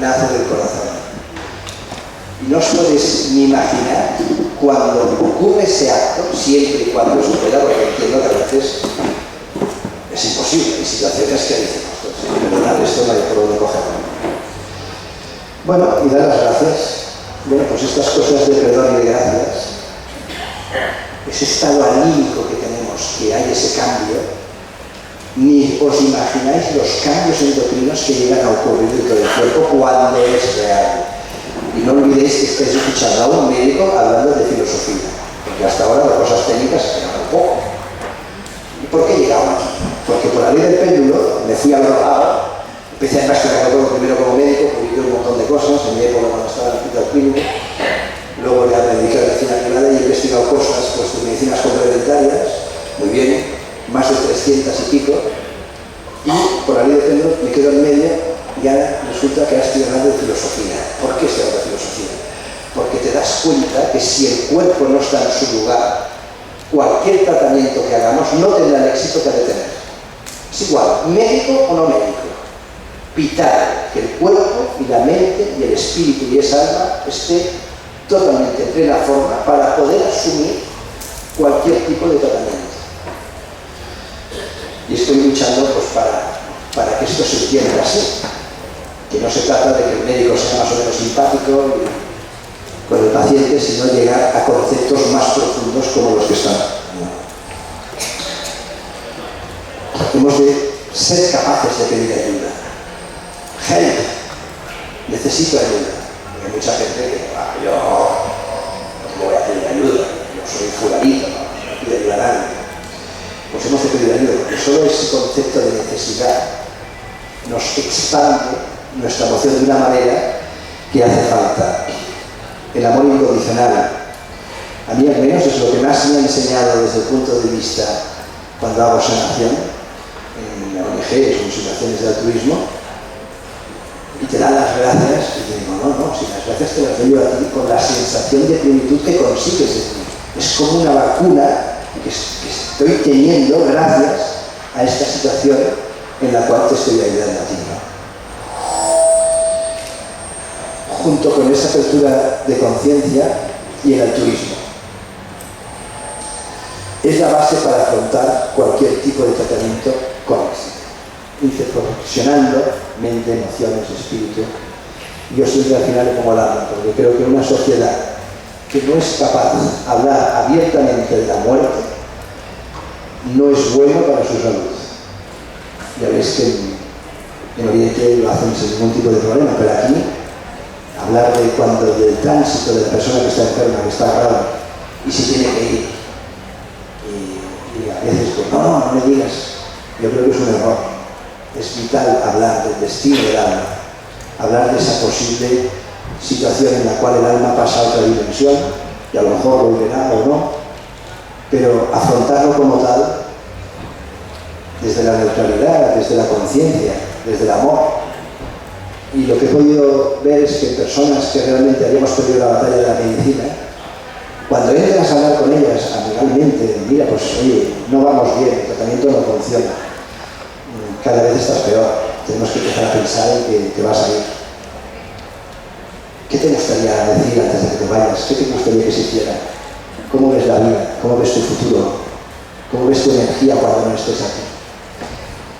nace del corazón. Y no os podéis ni imaginar cuando ocurre ese acto, siempre y cuando es superado, porque entiendo que a veces es imposible. Hay situaciones que dicen, perdonad, esto no hay por dónde cogerlo. Bueno, y dar las gracias. Bueno, pues estas cosas de perdón y de gracias, ese estado anímico que tenemos, que hay ese cambio, ni os imagináis los cambios endocrinos que llegan a ocurrir dentro del cuerpo cuando es real. Y no olvidéis que estáis escuchando a un médico hablando de filosofía, porque hasta ahora de cosas técnicas se hablan poco. ¿Y por qué llegaba aquí? Porque por la ley del péndulo me fui a otro lado, empecé a investigar todo primero como médico, publiqué un montón de cosas en mi época cuando estaba en el hospital clínico, luego ya me dediqué a la medicina privada y he investigado cosas pues, de medicinas complementarias, muy bien, más de 300 y pico, y por la ley del péndulo me quedo en medio y ahora resulta que ahora estoy hablando de filosofía. ¿Por qué estoy hablando de filosofía? Porque te das cuenta que si el cuerpo no está en su lugar, cualquier tratamiento que hagamos no tendrá el éxito que ha de tener. Es igual, médico o no médico. Vital, que el cuerpo y la mente y el espíritu y esa alma esté totalmente en plena forma para poder asumir cualquier tipo de tratamiento. Y estoy luchando pues, para que esto se entienda así. Que no se trata de que el médico sea más o menos simpático con el paciente, sino llegar a conceptos más profundos como los que están. Hemos de ser capaces de pedir ayuda. Help, necesito ayuda. Hay mucha gente que, yo no voy a pedir ayuda, yo soy fulanito, no pido ayuda a nadie. Pues hemos de pedir ayuda, porque solo ese concepto de necesidad nos expande nuestra emoción de una manera que hace falta. El amor incondicional, a mí al menos es lo que más me ha enseñado desde el punto de vista cuando hago sanación en ONGs o en situaciones de altruismo, y te dan las gracias y te digo, no, si las gracias te las doy yo a ti con la sensación de plenitud que consigues de ti. Es como una vacuna que estoy teniendo gracias a esta situación en la cual te estoy ayudando a ti, ¿no? Junto con esa apertura de conciencia y el altruismo. Es la base para afrontar cualquier tipo de tratamiento con éxito. Interprofesionando mente, emociones, espíritu. Yo siempre al final le pongo el alma, porque creo que una sociedad que no es capaz de hablar abiertamente de la muerte no es bueno para su salud. Ya veis que en Oriente lo hacen sin ningún tipo de problema, pero aquí hablar de del tránsito de la persona que está enferma, que está grave y si tiene que ir y a veces pues no me digas, yo creo que es un error. Es vital hablar del destino del alma, hablar de esa posible situación en la cual el alma pasa a otra dimensión y a lo mejor volverá o no, pero afrontarlo como tal desde la neutralidad, desde la conciencia, desde el amor. Y lo que he podido ver es que personas que realmente habíamos perdido la batalla de la medicina, cuando entras a hablar con ellas amigablemente, mira, pues oye, no vamos bien, el tratamiento no funciona, cada vez estás peor, tenemos que empezar a pensar en que te vas a ir. ¿Qué te gustaría decir antes de que te vayas? ¿Qué te gustaría que se hiciera? ¿Cómo ves la vida? ¿Cómo ves tu futuro? ¿Cómo ves tu energía cuando no estés aquí?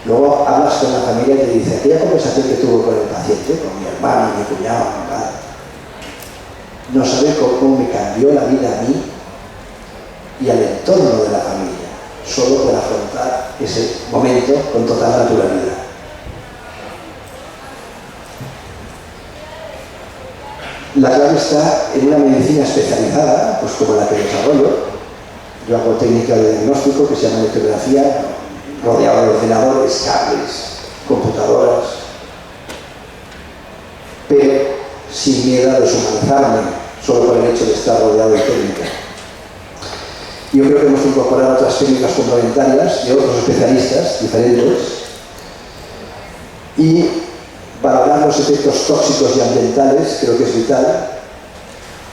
Luego hablas con la familia y te dice, aquella conversación que tuvo con el paciente, con mi hermano, mi cuñado, mi padre, no sabe cómo me cambió la vida a mí y al entorno de la familia, solo por afrontar ese momento con total naturalidad. La clave está en una medicina especializada, pues como la que desarrollo. Yo hago técnica de diagnóstico que se llama electrografía, rodeado de ordenadores, cables, computadoras, pero sin miedo a deshumanizarme, solo por el hecho de estar rodeado de técnica. Yo creo que hemos incorporado otras técnicas complementarias de otros especialistas diferentes y valorar los efectos tóxicos y ambientales creo que es vital,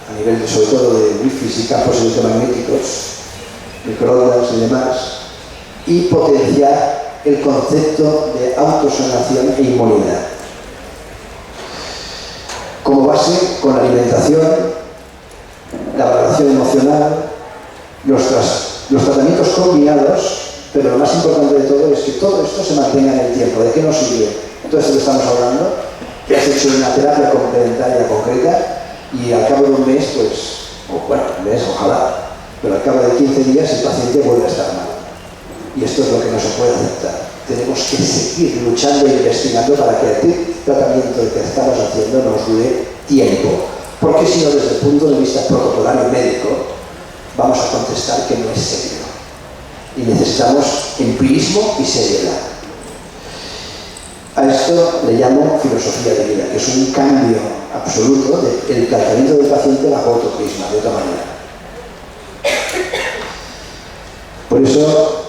a nivel sobre todo de wifi y campos electromagnéticos, microondas y demás, y potenciar el concepto de autosanación e inmunidad. alimentación, la valoración emocional, los tratamientos combinados, pero lo más importante de todo es que todo esto se mantenga en el tiempo. ¿De qué nos sirve? Todo esto que estamos hablando, que has hecho una terapia complementaria concreta y al cabo de un mes, pues, bueno, un mes, ojalá, pero al cabo de 15 días el paciente vuelve a estar mal. Y esto es lo que no se puede aceptar. Tenemos que seguir luchando e investigando para que el tratamiento que estamos haciendo nos dure tiempo. Porque si no, desde el punto de vista protocolario médico, vamos a contestar que no es serio. Y necesitamos empirismo y seriedad. A esto le llamo filosofía de vida, que es un cambio absoluto del tratamiento del paciente bajo otro prisma, de otra manera. Por eso,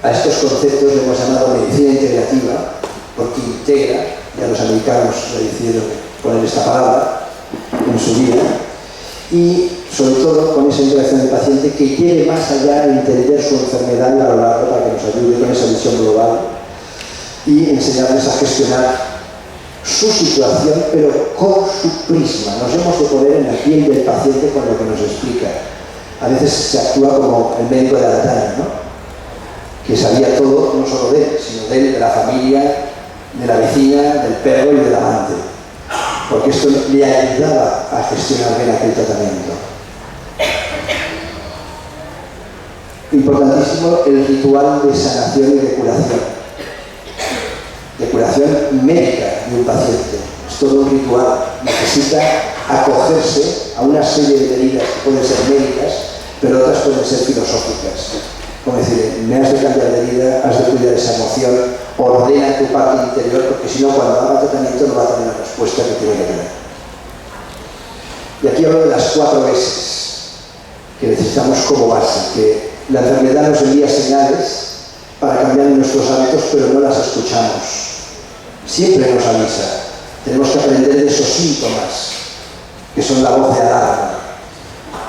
a estos conceptos le hemos llamado medicina integrativa, porque integra, ya los americanos le decidieron poner esta palabra en su vida, y sobre todo con esa integración del paciente que lleve más allá de entender su enfermedad y valorarlo para que nos ayude con esa visión global y enseñarles a gestionar su situación, pero con su prisma. Nos hemos de poner en la piel del paciente con lo que nos explica. A veces se actúa como el médico de antaño, ¿no? Que sabía todo, no solo de él, sino de él, de la familia, de la vecina, del perro y del amante. Porque esto le ayudaba a gestionar bien aquel tratamiento. Importantísimo el ritual de sanación y de curación médica de un paciente. Es todo un ritual. Necesita acogerse a una serie de medidas que pueden ser médicas, pero otras pueden ser filosóficas. Como decir, me has de cambiar de vida, has de cuidar esa emoción, ordena tu parte interior, porque si no, cuando haga el tratamiento no va a tener la respuesta que tiene que tener. Y aquí hablo de las 4 S que necesitamos como base, que la enfermedad nos envía señales para cambiar nuestros hábitos, pero no las escuchamos. Siempre nos avisa. Tenemos que aprender de esos síntomas, que son la voz de alarma.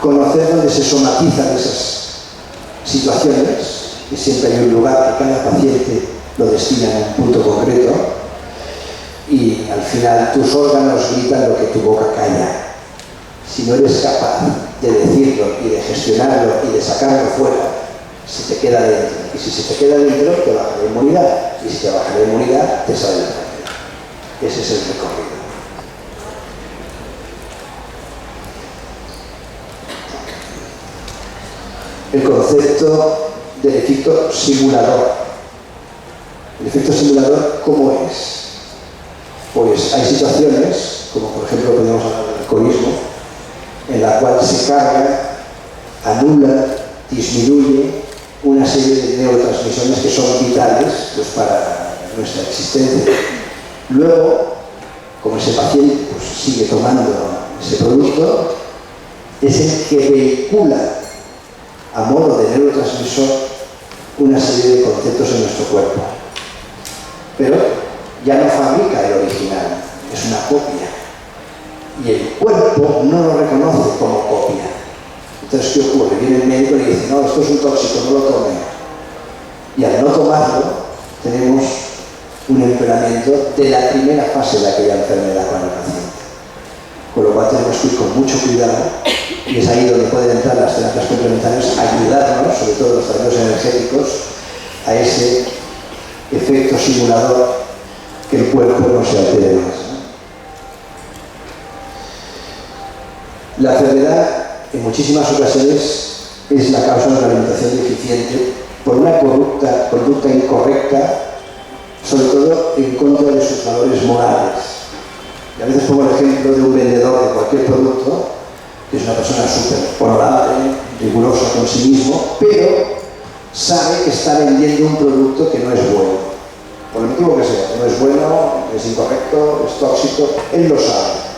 Conocer dónde se somatizan esas situaciones, que siempre hay un lugar que cada paciente lo destina en un punto concreto, y al final tus órganos gritan lo que tu boca calla. Si no eres capaz de decirlo y de gestionarlo y de sacarlo fuera, se te queda dentro. Y si se te queda dentro, te baja la inmunidad. Y si te baja la inmunidad, te sale la enfermedad. Ese es el recorrido. El concepto del efecto simulador. ¿El efecto simulador cómo es? Pues hay situaciones, como por ejemplo podemos hablar del alcoholismo, en la cual se carga, anula, disminuye una serie de neurotransmisiones que son vitales, pues, para nuestra existencia. Luego, como ese paciente pues, sigue tomando ese producto, es el que vehicula a modo de neurotransmisor una serie de conceptos en nuestro cuerpo. Pero ya no fabrica el original, es una copia. Y el cuerpo no lo reconoce como copia. Entonces, ¿qué ocurre? Viene el médico y le dice, no, esto es un tóxico, no lo tome. Y al no tomarlo, tenemos un empeoramiento de la primera fase de aquella enfermedad con el paciente. Con lo cual tenemos que ir con mucho cuidado, y es ahí donde pueden entrar las terapias complementarias, ayudarnos, sobre todo los tratamientos energéticos, a ese efecto simulador, que el cuerpo no se altere más. La enfermedad, en muchísimas ocasiones, es la causa de una alimentación deficiente por una conducta incorrecta, sobre todo en contra de sus valores morales. Y a veces pongo el ejemplo de un vendedor de cualquier producto, que es una persona súper honorable, rigurosa con sí mismo, pero sabe que está vendiendo un producto que no es bueno. Por el motivo que sea, no es bueno, es incorrecto, es tóxico, él lo sabe.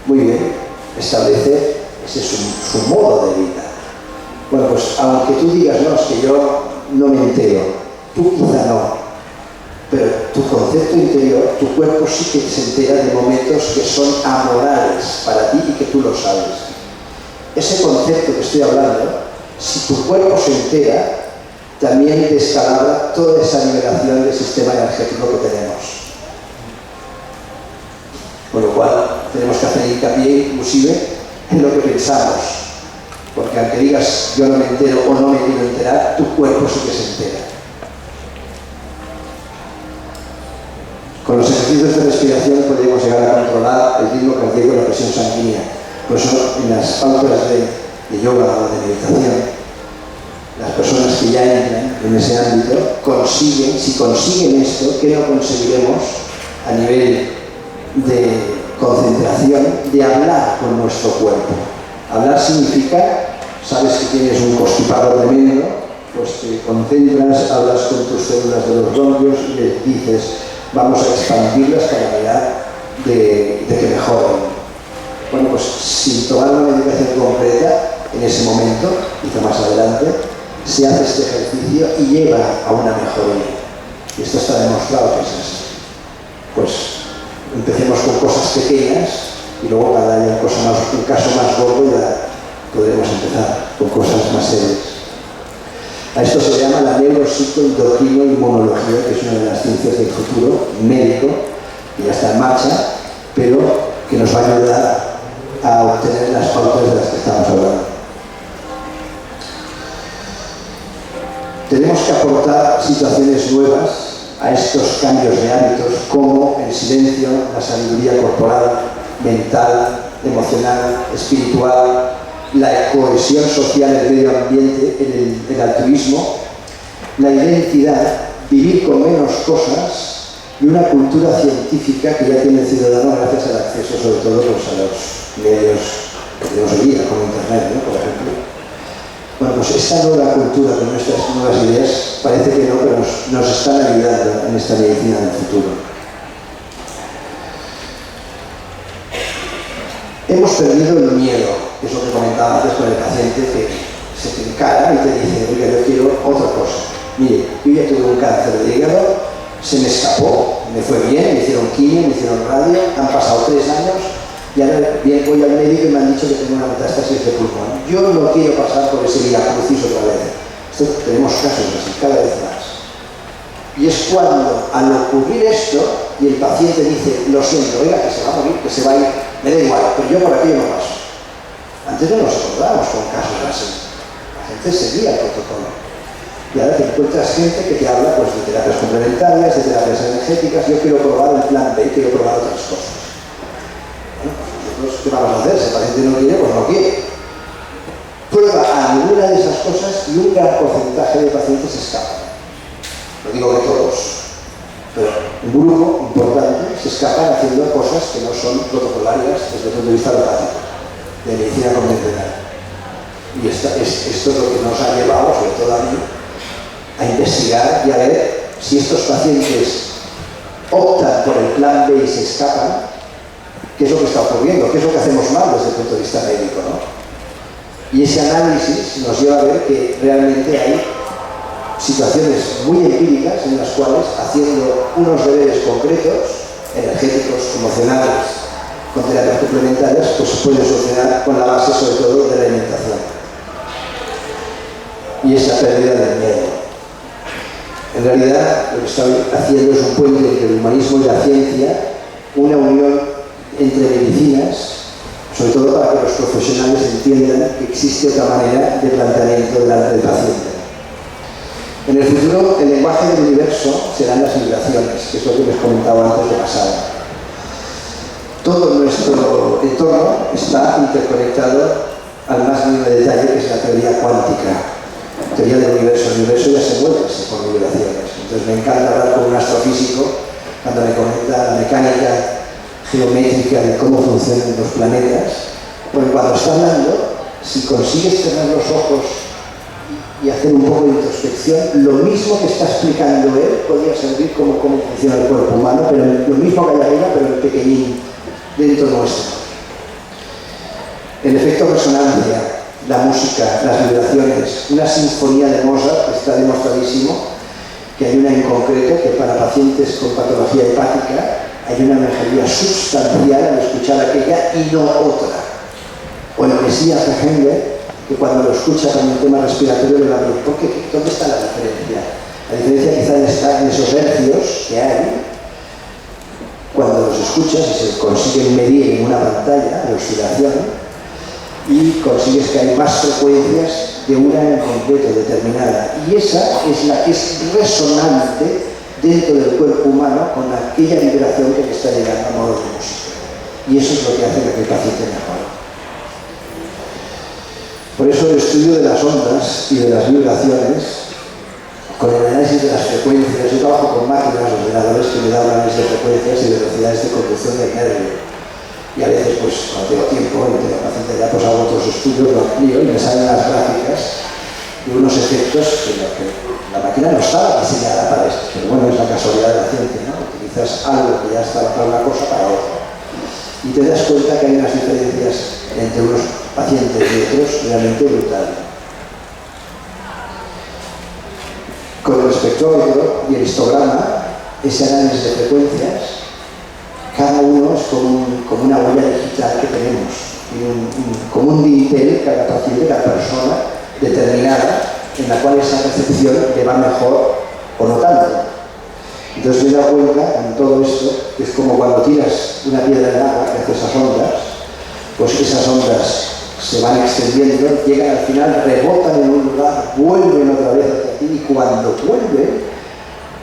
Muy bien, establece, ese es su modo de vida. Bueno, pues aunque tú digas, no, es que yo no me entero, tú quizá no, pero tu concepto interior, tu cuerpo sí que se entera de momentos que son amorales para ti y que tú lo sabes. Ese concepto que estoy hablando, si tu cuerpo se entera, también descalabra toda esa liberación del sistema energético que tenemos. Con lo cual tenemos que hacer hincapié inclusive en lo que pensamos, porque aunque digas yo no me entero o no me quiero enterar, tu cuerpo sí que se entera. Con los ejercicios de respiración podemos llegar a controlar el ritmo cardíaco y la presión sanguínea. Por eso en las pautas de yoga o de meditación, las personas que ya entran en ese ámbito consiguen, si consiguen esto, ¿qué no conseguiremos a nivel de concentración? De hablar con nuestro cuerpo. Hablar significa, sabes que tienes un constipado tremendo, pues te concentras, hablas con tus células de los bronquios y les dices, vamos a expandirlas para mirar de que mejoren. Bueno, pues sin tomar una medicación concreta, en ese momento, quizá más adelante, se hace este ejercicio y lleva a una mejoría. Y esto está demostrado que es así. Pues empecemos con cosas pequeñas y luego cada año un caso más gordo ya podremos empezar con cosas más serias. A esto se le llama la neuropsicoendocrino-inmunología, que es una de las ciencias del futuro médico, que ya está en marcha, pero que nos va a ayudar a obtener las pautas de las que estamos hablando. Tenemos que aportar situaciones nuevas a estos cambios de hábitos, como el silencio, la sabiduría corporal, mental, emocional, espiritual, la cohesión social, el medio ambiente, el altruismo, la identidad, vivir con menos cosas y una cultura científica que ya tiene el ciudadano gracias al acceso, sobre todo pues, a los medios que tenemos hoy día, como Internet, ¿no? Por ejemplo. Bueno, pues esta nueva cultura con nuestras nuevas ideas parece que no, pero nos están ayudando en esta medicina del futuro. Hemos perdido el miedo, que es lo que comentaba antes con el paciente que se te encara y te dice, oiga, yo quiero otra cosa. Mire, yo ya tuve un cáncer de hígado, se me escapó, me fue bien, me hicieron quimio, me hicieron radio, han pasado 3 años y ahora bien voy al médico y me han dicho que tengo una metástasis de pulmón. Yo no quiero pasar por ese vía crucis otra vez. Tenemos casos así, cada vez más. Y es cuando, al ocurrir esto, y el paciente dice, lo siento, oiga, que se va a morir, que se va a ir, me da igual, pero yo por aquí no paso. Antes no nos acordábamos con casos así. La gente seguía el protocolo. Y ahora te encuentras gente que te habla pues, de terapias complementarias, de terapias energéticas. Yo quiero probar el plan B, quiero probar otras cosas. Bueno, pues nosotros, ¿qué vamos a hacer? Si el paciente no quiere, pues no quiere. Prueba alguna de esas cosas y un gran porcentaje de pacientes escapan. No digo que todos, pero un grupo importante se escapan haciendo cosas que no son protocolarias desde el punto de vista alopático, de medicina convencional. Y esto es lo que nos ha llevado, sobre todo a mí, a investigar y a ver si estos pacientes optan por el plan B y se escapan, qué es lo que está ocurriendo, qué es lo que hacemos mal desde el punto de vista médico, ¿no? Y ese análisis nos lleva a ver que realmente hay situaciones muy empíricas en las cuales, haciendo unos deberes concretos, energéticos, emocionales, con terapias complementarias, pues se puede solucionar con la base sobre todo de la alimentación. Y esa pérdida del miedo. En realidad, lo que estoy haciendo es un puente entre el humanismo y la ciencia, una unión entre medicinas, sobre todo para que los profesionales entiendan que existe otra manera de planteamiento delante del paciente. En el futuro, el lenguaje del universo serán las vibraciones, que es lo que les comentaba antes de pasada. Todo nuestro entorno está interconectado al más mínimo detalle, que es la teoría cuántica. Teoría del universo. El universo ya se mueve por vibraciones. Entonces me encanta hablar con un astrofísico cuando me comenta la mecánica geométrica de cómo funcionan los planetas. Porque cuando está hablando, si consigues cerrar los ojos y hacer un poco de introspección, lo mismo que está explicando él podría servir como cómo funciona el cuerpo humano, pero lo mismo que hay arriba, pero en pequeñín, dentro nuestro. El efecto resonancia, la música, las vibraciones, una sinfonía de Mozart, está demostradísimo que hay una en concreto que para pacientes con patología hepática hay una mejoría sustancial al escuchar aquella y no otra. O el Mesías de Händel, que cuando lo escucha con el tema respiratorio le va bien. ¿Por qué? ¿Dónde está la diferencia? La diferencia quizá está en esos hercios que hay cuando los escuchamos escuchas y se consiguen medir en una pantalla la oscilación y consigues que hay más frecuencias de una en concreto determinada. Y esa es la que es resonante dentro del cuerpo humano con aquella vibración que le está llegando a modo de música. Y eso es lo que hace que el paciente mejore. Por eso el estudio de las ondas y de las vibraciones, con el análisis de las frecuencias, yo trabajo con máquinas, ordenadores que me dan análisis de frecuencias y velocidades de conducción del nervio. Y a veces, pues, cuando tengo tiempo y tengo paciencia ya, pues hago otros estudios, lo amplío y me salen las gráficas de unos efectos que la máquina no estaba diseñada para esto. Pero bueno, es la casualidad de la ciencia, ¿no? Utilizas algo que ya estaba para una cosa para otra. Y te das cuenta que hay unas diferencias entre unos pacientes y otros realmente brutales. Con el espectrómetro y el histograma, ese análisis de frecuencias, cada uno es como una huella digital que tenemos, como un dintel cada paciente, cada persona determinada, en la cual esa recepción le va mejor o no tanto. Entonces me he dado cuenta con todo esto que es como cuando tiras una piedra en agua que hace esas ondas, pues esas ondas se van extendiendo, llegan al final, rebotan en un lugar, vuelven otra vez hacia ti y cuando vuelven,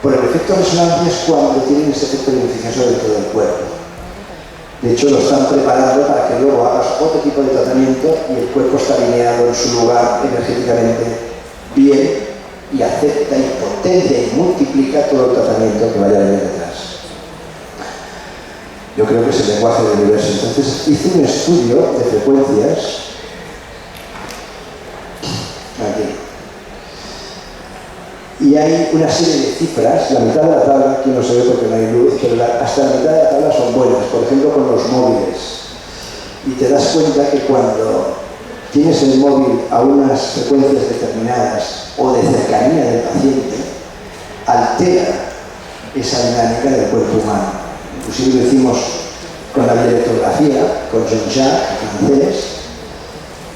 por el efecto de resonancia es cuando tienen ese efecto beneficioso dentro del cuerpo. De hecho, lo están preparando para que luego hagas otro tipo de tratamiento y el cuerpo está alineado en su lugar energéticamente bien y acepta y potencia y multiplica todo el tratamiento que vaya a venir detrás. Yo creo que es el lenguaje del universo. Entonces hice un estudio de frecuencias aquí. Y hay una serie de cifras, la mitad de la tabla, aquí no se ve porque no hay luz, pero hasta la mitad de la tabla son buenas, por ejemplo con los móviles. Y te das cuenta que cuando tienes el móvil a unas frecuencias determinadas o de cercanía del paciente, altera esa dinámica del cuerpo humano. Inclusive lo hicimos con la bioelectrografía, con Jean-Jacques, francés,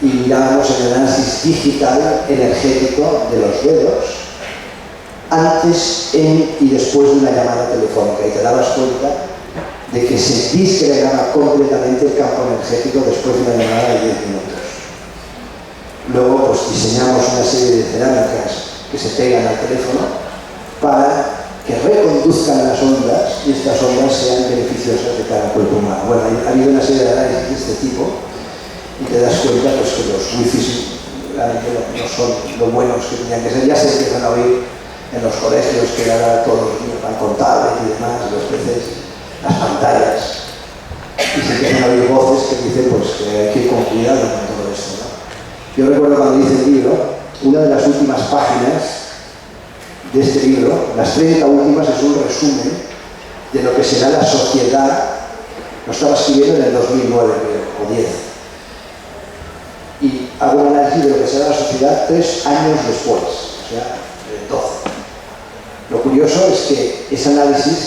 y mirábamos el análisis digital energético de los dedos antes, en y después de una llamada telefónica, y te dabas cuenta de que se disgregaba completamente el campo energético después de una llamada de 10 minutos. Luego pues diseñamos una serie de cerámicas que se pegan al teléfono para que reconduzcan las ondas y estas ondas sean beneficiosas de cada cuerpo humano. Bueno, ha habido una serie de análisis de este tipo y te das cuenta pues, que los wifi realmente no son lo buenos que tenían que ser. Ya se empiezan a oír en los colegios que ahora todos los niños van con tablets y demás, los PCs, las pantallas, y se empiezan a oír voces que dicen pues, que hay que ir con cuidado con todo esto, ¿no? Yo recuerdo cuando hice el libro, una de las últimas páginas de este libro, las 30 últimas, es un resumen de lo que será la sociedad. Lo estaba escribiendo en el 2009 o 10 y hago un análisis de lo que será la sociedad 3 años después, o sea, 12. Lo curioso es que ese análisis,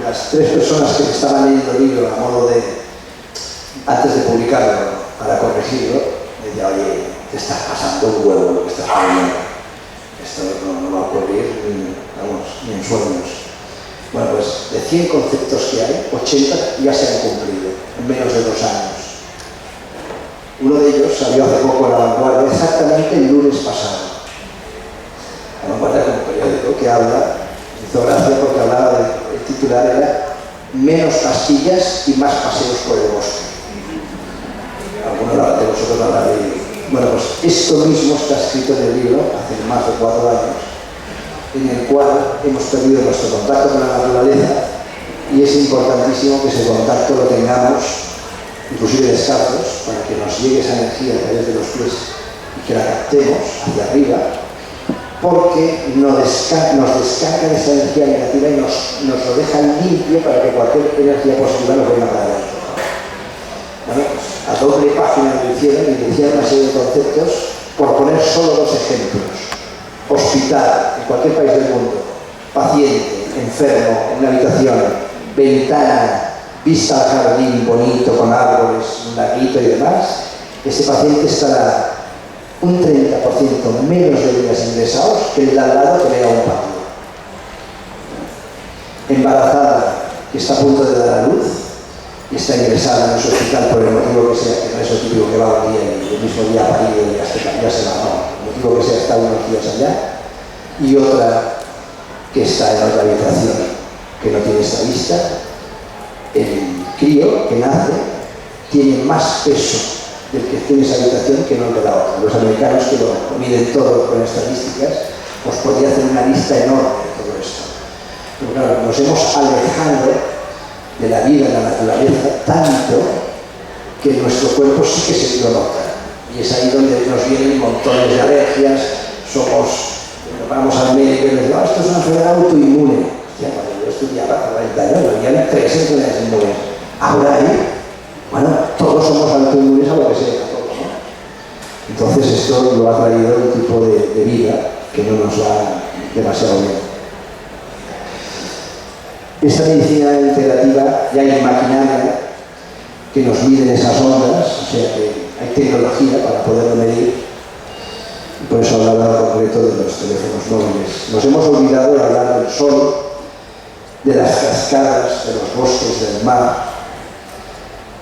las 3 personas que estaban leyendo el libro a modo de, antes de publicarlo para corregirlo, me decía, oye, te estás pasando un huevo lo que estás poniendo. Esto no va a ocurrir ni en sueños. Bueno, pues de 100 conceptos que hay, 80 ya se han cumplido en menos de 2 años. Uno de ellos salió hace poco en La Vanguardia, exactamente el lunes pasado. La Vanguardia como periódico que habla, hizo gracia porque hablaba el titular era menos pastillas y más paseos por el bosque. Algunos de vosotros lo habrán leído. Bueno, pues esto mismo está escrito en el libro hace más de 4 años, en el cual hemos perdido nuestro contacto con la naturaleza y es importantísimo que ese contacto lo tengamos, inclusive descalzos, para que nos llegue esa energía a través de los pies y que la captemos hacia arriba, porque nos descarga esa energía negativa y nos lo deja limpio para que cualquier energía positiva nos venga para adentro. Bueno, pues a doble página lo hicieron y hicieron una serie de conceptos, por poner solo 2 ejemplos. Hospital, en cualquier país del mundo, paciente, enfermo, en una habitación, ventana, vista al jardín bonito, con árboles, un laguito y demás, ese paciente estará un 30% menos de días ingresados que el de al lado que vea un patio. Embarazada, que está a punto de dar a luz y está ingresada en su hospital por el motivo que sea, que no es el típico que va un día y el mismo día ha parido y ya se va, no, el motivo que sea está unos días allá, y otra que está en otra habitación que no tiene esta vista. El crío que nace tiene más peso del que esté en esa habitación que no el de la otra. Los americanos, que lo miden todo con estadísticas, pues podría hacer una lista enorme de todo esto. Pero claro, nos hemos alejado de la vida en la naturaleza tanto que nuestro cuerpo sí que se lo nota. Y es ahí donde nos vienen montones de alergias, vamos al médico y nos dice, esto es una enfermedad autoinmune. Hostia, cuando yo estudiaba 40 años, había 3 enfermedades inmunes. Ahora bueno, todos somos autoinmunes a lo que sea, todos, ¿no? Entonces esto lo ha traído un tipo de vida que no nos va demasiado bien. Esta medicina integrativa, ya hay maquinaria que nos miden esas ondas, o sea que hay tecnología para poderlo medir, y por eso hablaba en concreto de los teléfonos móviles. Nos hemos olvidado de hablar del sol, de las cascadas, de los bosques, del mar.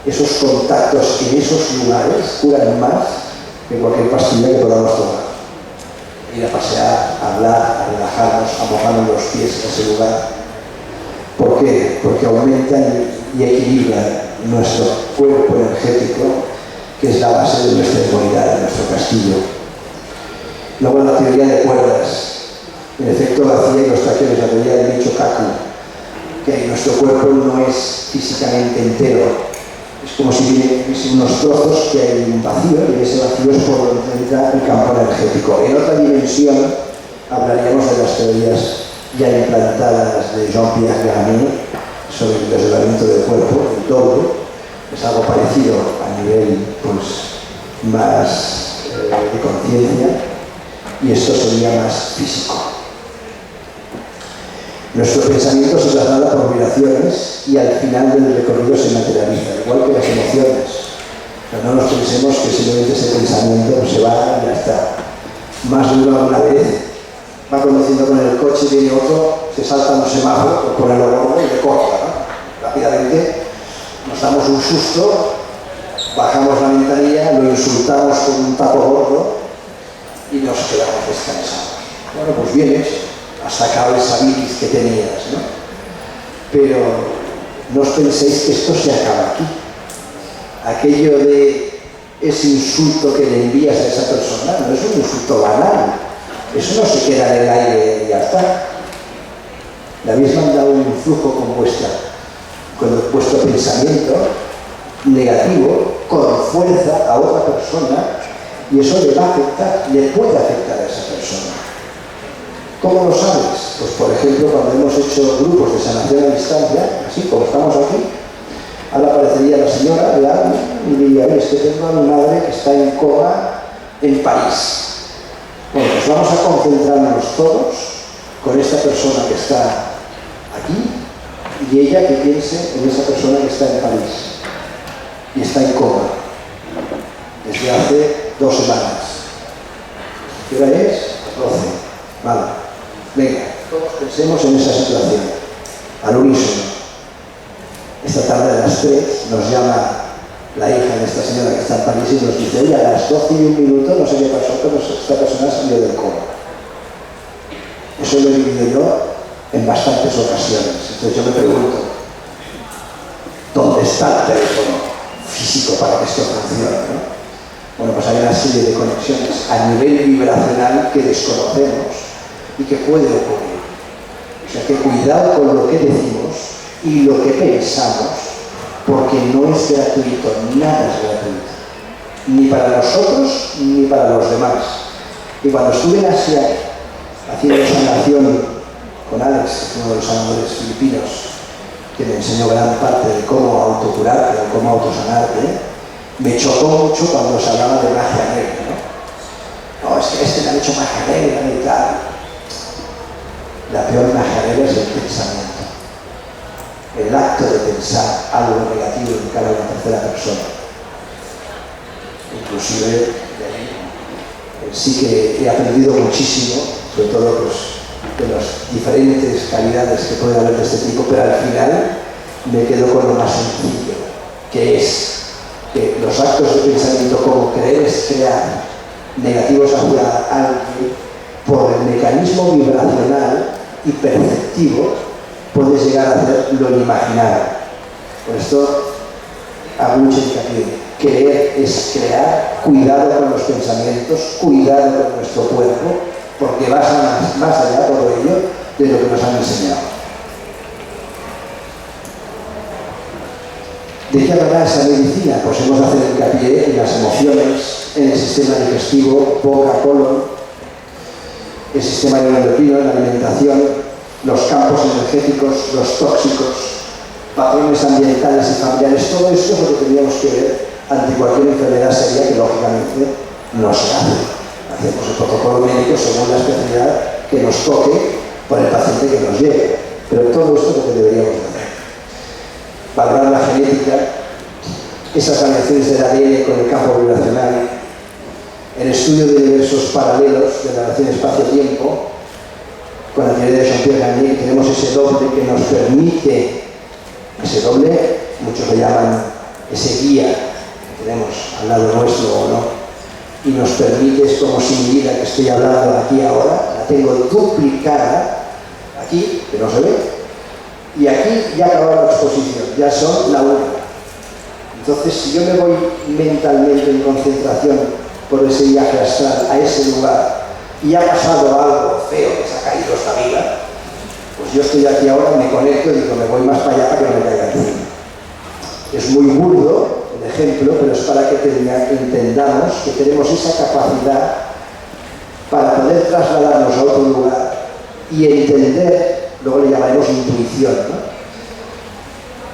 Esos contactos en esos lugares curan más que cualquier pastilla que podamos tomar. Ir a pasear, a hablar, a relajarnos, a mojarnos los pies en ese lugar. ¿Por qué? Porque aumentan y equilibran nuestro cuerpo energético, que es la base de nuestra inmunidad, de nuestro castillo. Luego la teoría de cuerdas, el efecto vacío y los taquiones, la teoría del Michokaku, que nuestro cuerpo no es físicamente entero. Es como si hubiese unos trozos que hay un vacío, y ese vacío es por donde entra el campo energético. En otra dimensión hablaríamos de las teorías ya implantadas de Jean-Pierre Garnier sobre el desdoblamiento del cuerpo, el doble. Es algo parecido a nivel más de conciencia, y esto sería más físico. Nuestro pensamiento se traslada por vibraciones y al final del recorrido se materializa, igual que las emociones. Pero no nos pensemos que simplemente ese pensamiento se va y ya está. Más de una vez va conduciendo con el coche, viene otro, se salta un semáforo, por ponerlo gordo y le corta, ¿no? Rápidamente nos damos un susto, bajamos la ventanilla, lo insultamos con un tapo gordo y nos quedamos descansados. Bueno, pues vienes, has sacado esa bilis que tenías, ¿no? Pero no os penséis que esto se acaba aquí. Aquello de ese insulto que le envías a esa persona no es un insulto banal. Eso no se queda en el aire y ya está. Le habéis mandado un flujo con vuestro pensamiento negativo, con fuerza a otra persona, y eso le va a afectar, le puede afectar a esa persona. ¿Cómo lo sabes? Pues por ejemplo, cuando hemos hecho grupos de sanación a distancia, así como estamos aquí, ahora aparecería la señora de alguien y diría, es que tengo a mi madre que está en coma en París. Bueno, pues vamos a concentrarnos todos con esta persona que está aquí y ella que piense en esa persona que está en París y está en coma desde hace 2 semanas. ¿Qué hora es? 12. Vale. Venga, todos pensemos en esa situación, al unísono. Esta tarde a las 3 nos llama la hija de esta señora que está en París y nos dice, oye, a las 12 y 1 minuto no sé qué pasó, pero esta persona salió del coma. Eso lo he vivido yo en bastantes ocasiones. Entonces yo me pregunto, ¿dónde está el teléfono físico para que esto funcione, ¿no? Bueno, pues hay una serie de conexiones a nivel vibracional que desconocemos y que puede ocurrir. O sea que cuidado con lo que decimos y lo que pensamos, porque no es gratuito, nada es gratuito. Ni para nosotros, ni para los demás. Y cuando estuve en Asia haciendo sanación con Alex, que es uno de los sanadores filipinos, que me enseñó gran parte de cómo autocurarte, de cómo autosanarte, me chocó mucho cuando se hablaba de magia negra, ¿no? No, es que este me ha hecho magia negra y tal. La peor magia negra es el pensamiento. El acto de pensar algo negativo en cara a una tercera persona. Inclusive, sí que he aprendido muchísimo, sobre todo pues, de las diferentes calidades que puede haber de este tipo, pero al final me quedo con lo más sencillo, que es que los actos de pensamiento, como creer es crear, negativos hacia alguien, por el mecanismo vibracional y perceptivo, puedes llegar a hacer lo inimaginable. Por esto hago mucho hincapié. Creer es crear, cuidado con los pensamientos, cuidado con nuestro cuerpo, porque vas más allá todo ello de lo que nos han enseñado. ¿De qué hablará esa medicina? Pues hemos de hacer hincapié en las emociones, en el sistema digestivo, boca, colon, el sistema neuroendocrino, la alimentación, los campos energéticos, los tóxicos, patrones ambientales y familiares. Todo esto es lo que tendríamos que ver ante cualquier enfermedad seria que lógicamente no se hace. Hacemos el protocolo médico según la especialidad que nos toque por el paciente que nos llegue. Pero todo esto es lo que deberíamos hacer. Valorar la genética, esas variaciones del ADN con el campo vibracional, el estudio de universos paralelos de la relación espacio-tiempo, con la teoría de Jean-Pierre Garnier, tenemos ese doble que nos permite, ese doble, muchos lo llaman ese guía que tenemos al lado nuestro o no, y nos permite, es como si mi vida que estoy hablando aquí ahora, la tengo duplicada, aquí, que no se ve, y aquí ya ha acabado la exposición, ya son la una. Entonces, si yo me voy mentalmente en concentración por ese viaje astral a ese lugar y ha pasado algo feo que se ha caído esta vida, pues yo estoy aquí ahora, me conecto y digo, me voy más para allá para que no me caiga encima. Es muy burdo el ejemplo, pero es para que entendamos que tenemos esa capacidad para poder trasladarnos a otro lugar y entender, luego le llamaremos intuición, ¿no?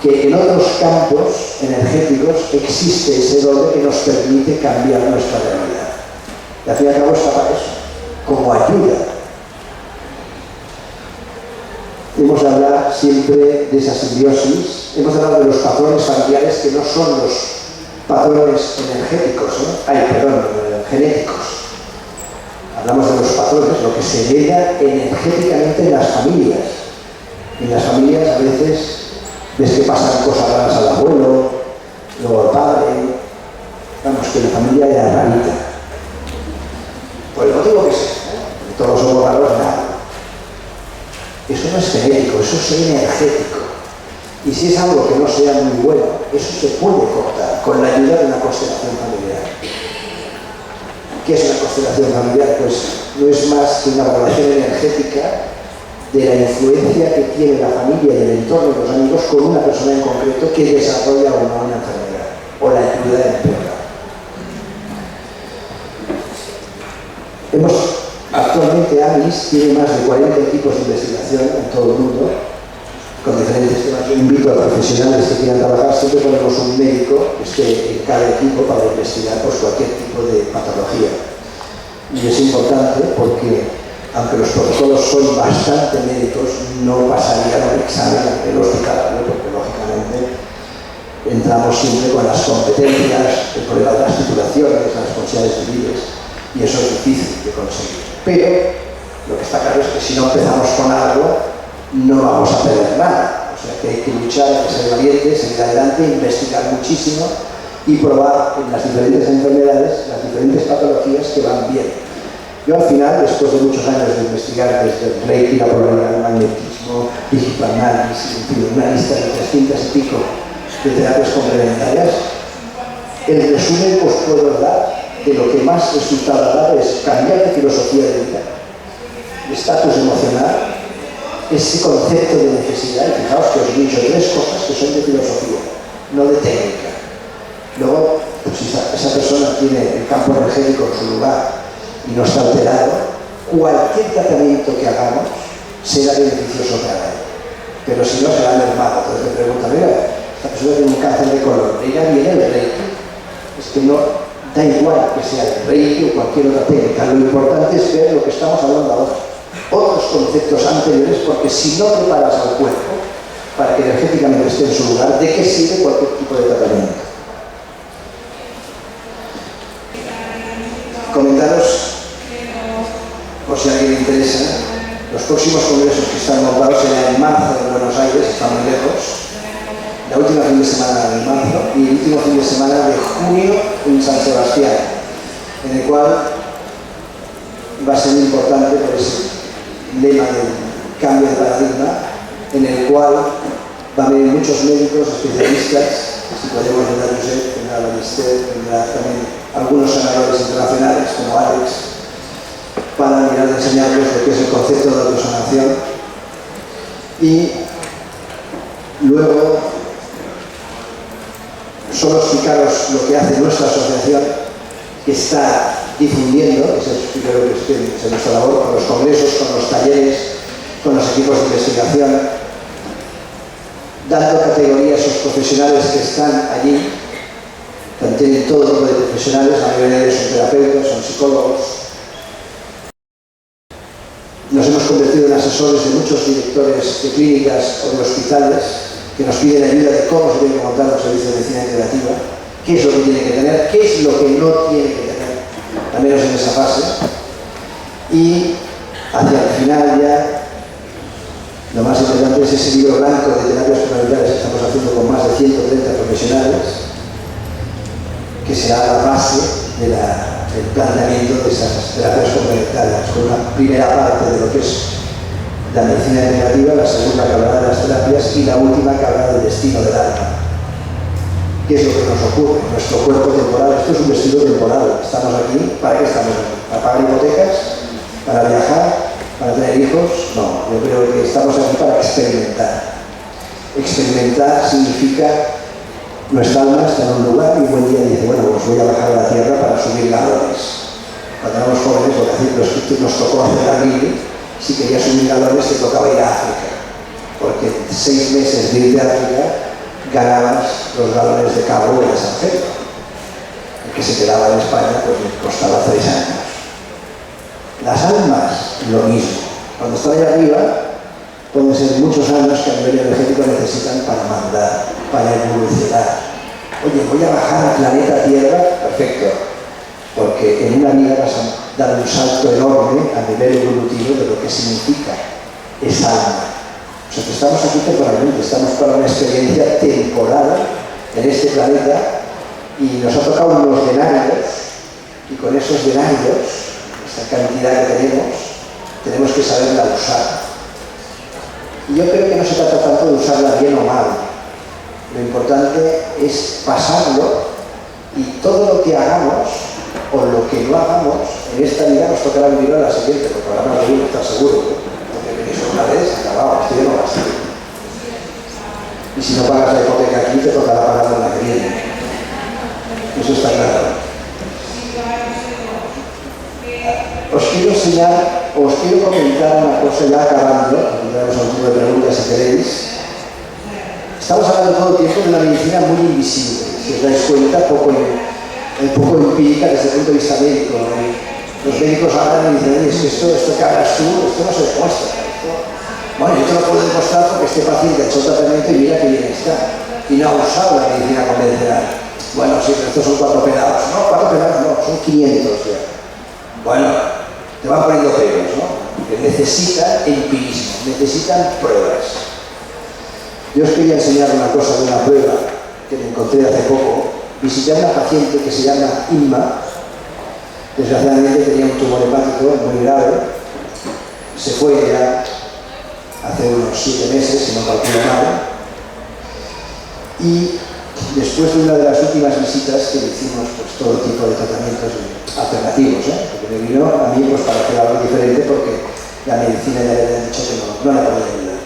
Que en otros campos energéticos existe ese doble que nos permite cambiar nuestra realidad. Y al fin y al cabo está para eso, como ayuda. Hemos de hablar siempre de esa simbiosis, hemos de hablar de los patrones familiares que no son los patrones energéticos, genéticos. Hablamos de los patrones, lo que se hereda energéticamente en las familias. En las familias a veces ves que pasan cosas raras al abuelo, luego al padre, vamos, que la familia era rarita. Por el motivo que sea, todos somos raros, nada. Eso no es genético, eso es energético. Y si es algo que no sea muy bueno, eso se puede cortar con la ayuda de una constelación familiar. ¿Qué es una constelación familiar? Pues no es más que una evaluación energética de la influencia que tiene la familia y el entorno de los amigos con una persona en concreto que desarrolla o no una enfermedad o la ayuda a empeorar. Actualmente AMIS tiene más de 40 equipos de investigación en todo el mundo con diferentes temas. Yo invito a profesionales que quieran trabajar, siempre ponemos un médico que esté en cada equipo para investigar pues, cualquier tipo de patología. Y es importante porque aunque los protocolos son bastante médicos, no pasarían un examen en el hospital, ¿no? Porque lógicamente entramos siempre con las competencias, el problema de las titulaciones, las responsabilidades civiles, y eso es difícil de conseguir. Pero lo que está claro es que si no empezamos con algo, no vamos a perder nada. O sea que hay que luchar, hay que ser valientes, seguir adelante, investigar muchísimo y probar en las diferentes enfermedades, las diferentes patologías que van bien. Yo al final, después de muchos años de investigar desde el Reiki, la polaridad, el magnetismo, digitoanálisis, en fin, una lista de 300 y pico de terapias complementarias, el resumen que os puedo dar de lo que más resultado ha dado es cambiar de filosofía de vida, de estatus emocional, ese concepto de necesidad, y fijaos que os he dicho 3 cosas que son de filosofía, no de técnica. Luego, pues si esa persona tiene el campo energético en su lugar y no está alterado, cualquier tratamiento que hagamos será beneficioso para él. Pero si no, será mermado. Entonces me preguntan, mira, esta persona tiene un cáncer de colon, ¿le irá bien el Reiki? Es que no, da igual que sea el Reiki o cualquier otra técnica. Lo importante es ver lo que estamos hablando ahora. Otros conceptos anteriores, porque si no preparas al cuerpo para que energéticamente esté en su lugar, ¿de qué sirve cualquier tipo de tratamiento? Comentaros, por si a alguien le interesa, los próximos congresos que están montados serán en marzo en Buenos Aires, están muy lejos, de semana de marzo y el último fin de semana de junio en San Sebastián, en el cual va a ser importante por ese lema del cambio de paradigma, en el cual va a haber muchos médicos, especialistas, si podemos ver a Josep, tendrá la Mister, tendrá también algunos sanadores internacionales como Alex, para mirar de enseñarles lo que es el concepto de autosanación. Y luego, solo explicaros lo que hace nuestra asociación, que está difundiendo, eso creo que es nuestra labor, con los congresos, con los talleres, con los equipos de investigación, dando categoría a esos profesionales que están allí. Tienen todo tipo de profesionales, la mayoría de ellos son terapeutas, son psicólogos. Nos hemos convertido en asesores de muchos directores de clínicas o de hospitales que nos piden ayuda de cómo se tiene que montar un servicio de medicina integrativa, qué es lo que tiene que tener, qué es lo que no tiene que tener, al menos en esa fase. Y hacia el final ya, lo más importante es ese libro blanco de terapias complementarias que estamos haciendo con más de 130 profesionales, que será la base del planteamiento de esas terapias complementarias, con una primera parte de lo que es la medicina integrativa, la segunda que hablará de las terapias y la última que hablará del destino del alma. ¿Qué es lo que nos ocurre? Nuestro cuerpo temporal, esto es un vestido temporal. Estamos aquí, ¿para qué estamos aquí? ¿Para pagar hipotecas? ¿Para viajar? ¿Para tener hijos? No, yo creo que estamos aquí para experimentar. Experimentar significa nuestra alma está en un lugar y un buen día dice, bueno, pues voy a bajar a la tierra para subir galones. Cuando éramos jóvenes, lo que nos tocó hacer la mili, si querías subir galones te tocaba ir a África, porque en 6 meses de ir de África ganabas los galones de cabo de San Pedro. El que se quedaba en España pues le costaba 3 años. Las almas, lo mismo. Cuando están allá arriba, pueden ser muchos años que a nivel energético necesitan para mandar, para evolucionar. Oye, voy a bajar al planeta Tierra, perfecto, porque en una vida vas a dar un salto enorme a nivel evolutivo de lo que significa esa alma. O sea, que estamos aquí temporalmente, estamos para una experiencia temporal en este planeta y nos ha tocado unos denarios y con esos denarios, esa cantidad que tenemos que saberla usar. Y yo creo que no se trata tanto de usarla bien o mal. Lo importante es pasarlo y todo lo que hagamos o lo que no hagamos en esta vida nos tocará vivirlo en la siguiente, porque ahora no lo estar seguro, ¿eh? Porque venís una vez, acabado, esto ya no va a ser. Y si no pagas la hipoteca aquí, te tocará pagar la que viene. Eso está claro. Os quiero enseñar, os quiero comentar una cosa ya acabando, aquí tenemos un tipo de preguntas si queréis. Estamos hablando todo el tiempo de una medicina muy invisible, si os dais cuenta, poco empírica desde el punto de vista médico. Los médicos hablan y dicen, es que esto que hablas tú, esto no se demuestra. Bueno, yo te lo puedo demostrar porque este paciente ha hecho tratamiento y mira que bien está. Y no ha usado la medicina convencional. Bueno, sí, pero estos son 4 pedados. No, 4 pedados no, son 500 ya. Bueno, te van poniendo pelos, ¿no? Que necesitan empirismo, necesitan pruebas. Yo os quería enseñar una cosa de una prueba que me encontré hace poco. Visité a una paciente que se llama Inma. Desgraciadamente tenía un tumor hepático muy grave. Se fue ya hace unos 7 meses, si no calculo mal. Y después de una de las últimas visitas que le hicimos, pues todo tipo de tratamientos alternativos, porque me vino a mí pues, para hacer algo diferente porque la medicina ya le había dicho que no le podía ayudar.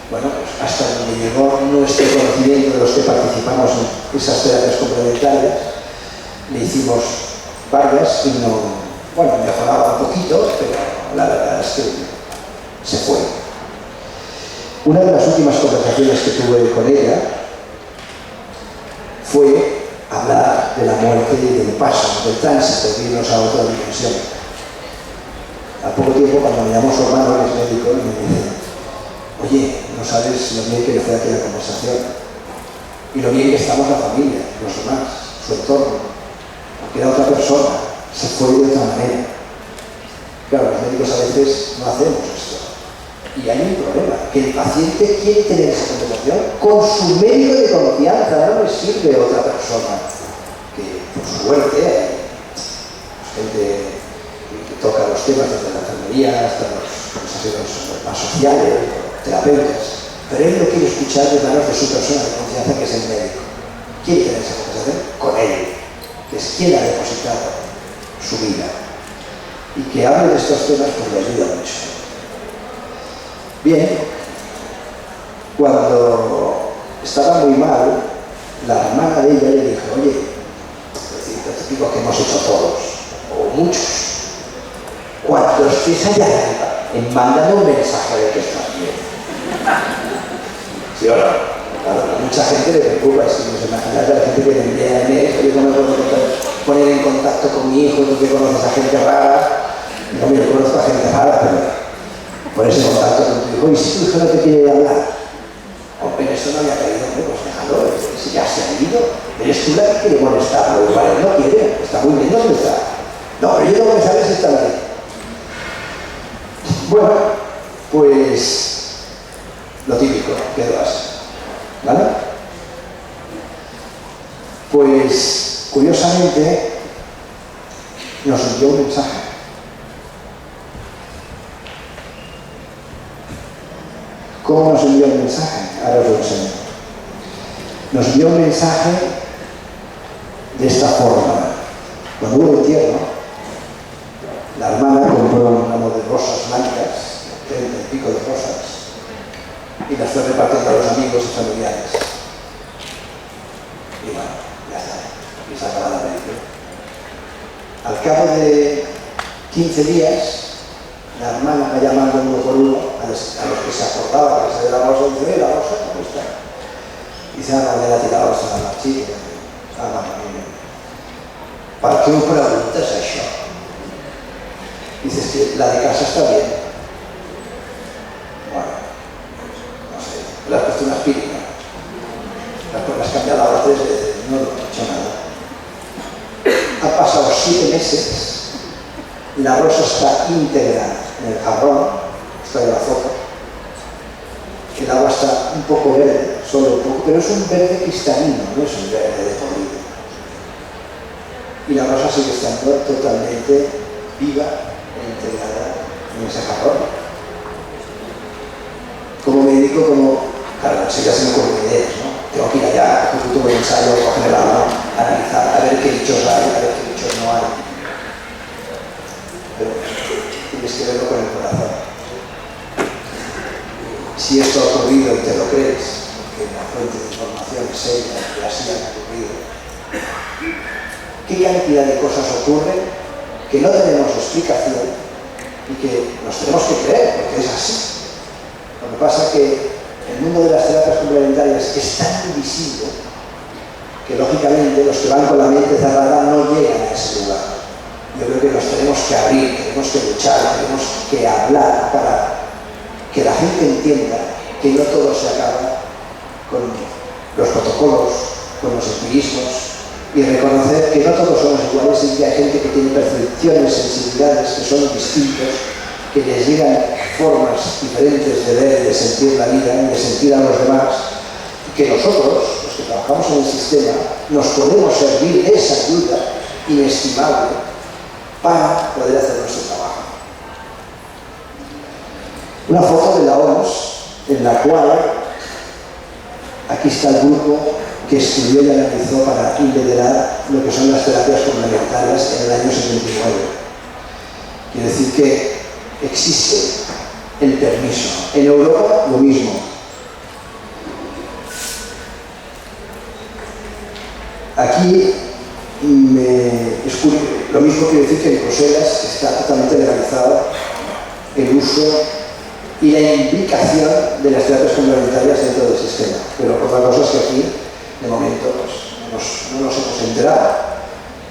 Bueno, pues hasta donde llegó nuestro conocimiento de los que participamos en esas terapias complementarias, le hicimos varias y no, bueno, mejoraba un poquito, pero la verdad es que se fue. Una de las últimas conversaciones que tuve con ella fue hablar de la muerte y del paso, del tránsito, de irnos a otra dimensión. Al poco tiempo, cuando me llamó su hermano, que es médico, y me dice, oye, no sabes lo bien que le fue aquella conversación y lo bien que estamos la familia, los demás, su entorno, aunque era otra persona, se fue de otra manera. Claro, los médicos a veces no hacemos esto. Y hay un problema, que el paciente quiere tener esa conversación con su médico de confianza. confianza, no les sirve otra persona que, por suerte, hay gente que toca los temas desde la enfermería hasta los más sociales, terapeutas, pero él no quiere escuchar de manos de su persona de confianza, que es el médico. Quiere tener esa conversación con él, que es quien ha depositado su vida. Y que hable de estos temas pues le ayuda mucho. Bien, cuando estaba muy mal, la hermana de ella le dijo, oye, lo típico que hemos hecho todos, o muchos, cuando estés allá arriba, mándame un mensaje de que estás bien. ¿Sí o no? Claro, a mucha gente le preocupa, es que nos imaginas a la gente que le envía emails, oye, ¿cómo me puedo poner en contacto con mi hijo? Tú que conoces a gente rara. No, yo conozco a gente rara, pero ponerse en contacto con tu hijo, y si tu hijo no te quiere hablar, hombre, eso no había caído, pues déjalo, si ya se ha ido, eres tú la que quiere molestarlo, igual él no quiere, está muy bien, ¿dónde está? No, pero yo tengo que saber si está bien. Bueno, pues lo típico, quedó así, ¿vale? Pues, curiosamente, nos envió un mensaje. ¿Cómo nos envió el mensaje? Ahora os lo enseño. Nos envió un mensaje de esta forma. Cuando hubo entierro, la hermana compró un ramo de rosas blancas, 30 y pico de rosas, y las fue repartiendo a los amigos y familiares. Y bueno, ya está. Y se acaba la película. Al cabo de 15 días, la hermana va llamando uno por uno a los que se acordaba que se de la rosa, y dice, la rosa, ¿cómo está? Y dice, no, me la tirado a la chica. Per què ho preguntes, això? Dices que la de casa está bien. Bueno, no sé, le has puesto una aspirina. La has cambiado ahora 3 veces, no he hecho nada. Han pasado 7 meses. La rosa está íntegra en el jarrón, está en la foto. El agua está un poco verde, solo un poco, pero es un verde cristalino, no es un verde de polido. Y la rosa sigue estando totalmente viva e integrada en ese jarrón. Como médico, claro, enseguida se me ocurren ideas, ¿no? Tengo que ir allá, hacer un tubo de ensayo, coger el agua, analizar, a ver qué bichos hay, a ver qué bichos no hay. Pero tienes que verlo con el corazón. Si esto ha ocurrido y te lo crees, porque la fuente de información es seria y así ha ocurrido, ¿qué cantidad de cosas ocurren que no tenemos explicación y que nos tenemos que creer, porque es así? Lo que pasa es que el mundo de las terapias complementarias es tan invisible que lógicamente los que van con la mente cerrada no llegan a ese lugar. Yo creo que nos tenemos que abrir, tenemos que luchar, tenemos que hablar para que la gente entienda que no todo se acaba con los protocolos, con los empirismos, y reconocer que no todos somos iguales y que hay gente que tiene percepciones, sensibilidades que son distintos, que les llegan formas diferentes de ver y de sentir la vida y de sentir a los demás, y que nosotros, los que trabajamos en el sistema, nos podemos servir de esa ayuda inestimable para poder hacer nuestro trabajo. Una foto de la OMS en la cual aquí está el grupo que estudió y analizó para liderar lo que son las terapias complementarias en el año 79. Quiere decir que existe el permiso. En Europa lo mismo. Aquí lo mismo quiere decir que en Bruselas está totalmente legalizado el uso y la implicación de las terapias complementarias dentro del sistema. Pero otra cosa es que aquí, de momento, pues, no nos hemos enterado.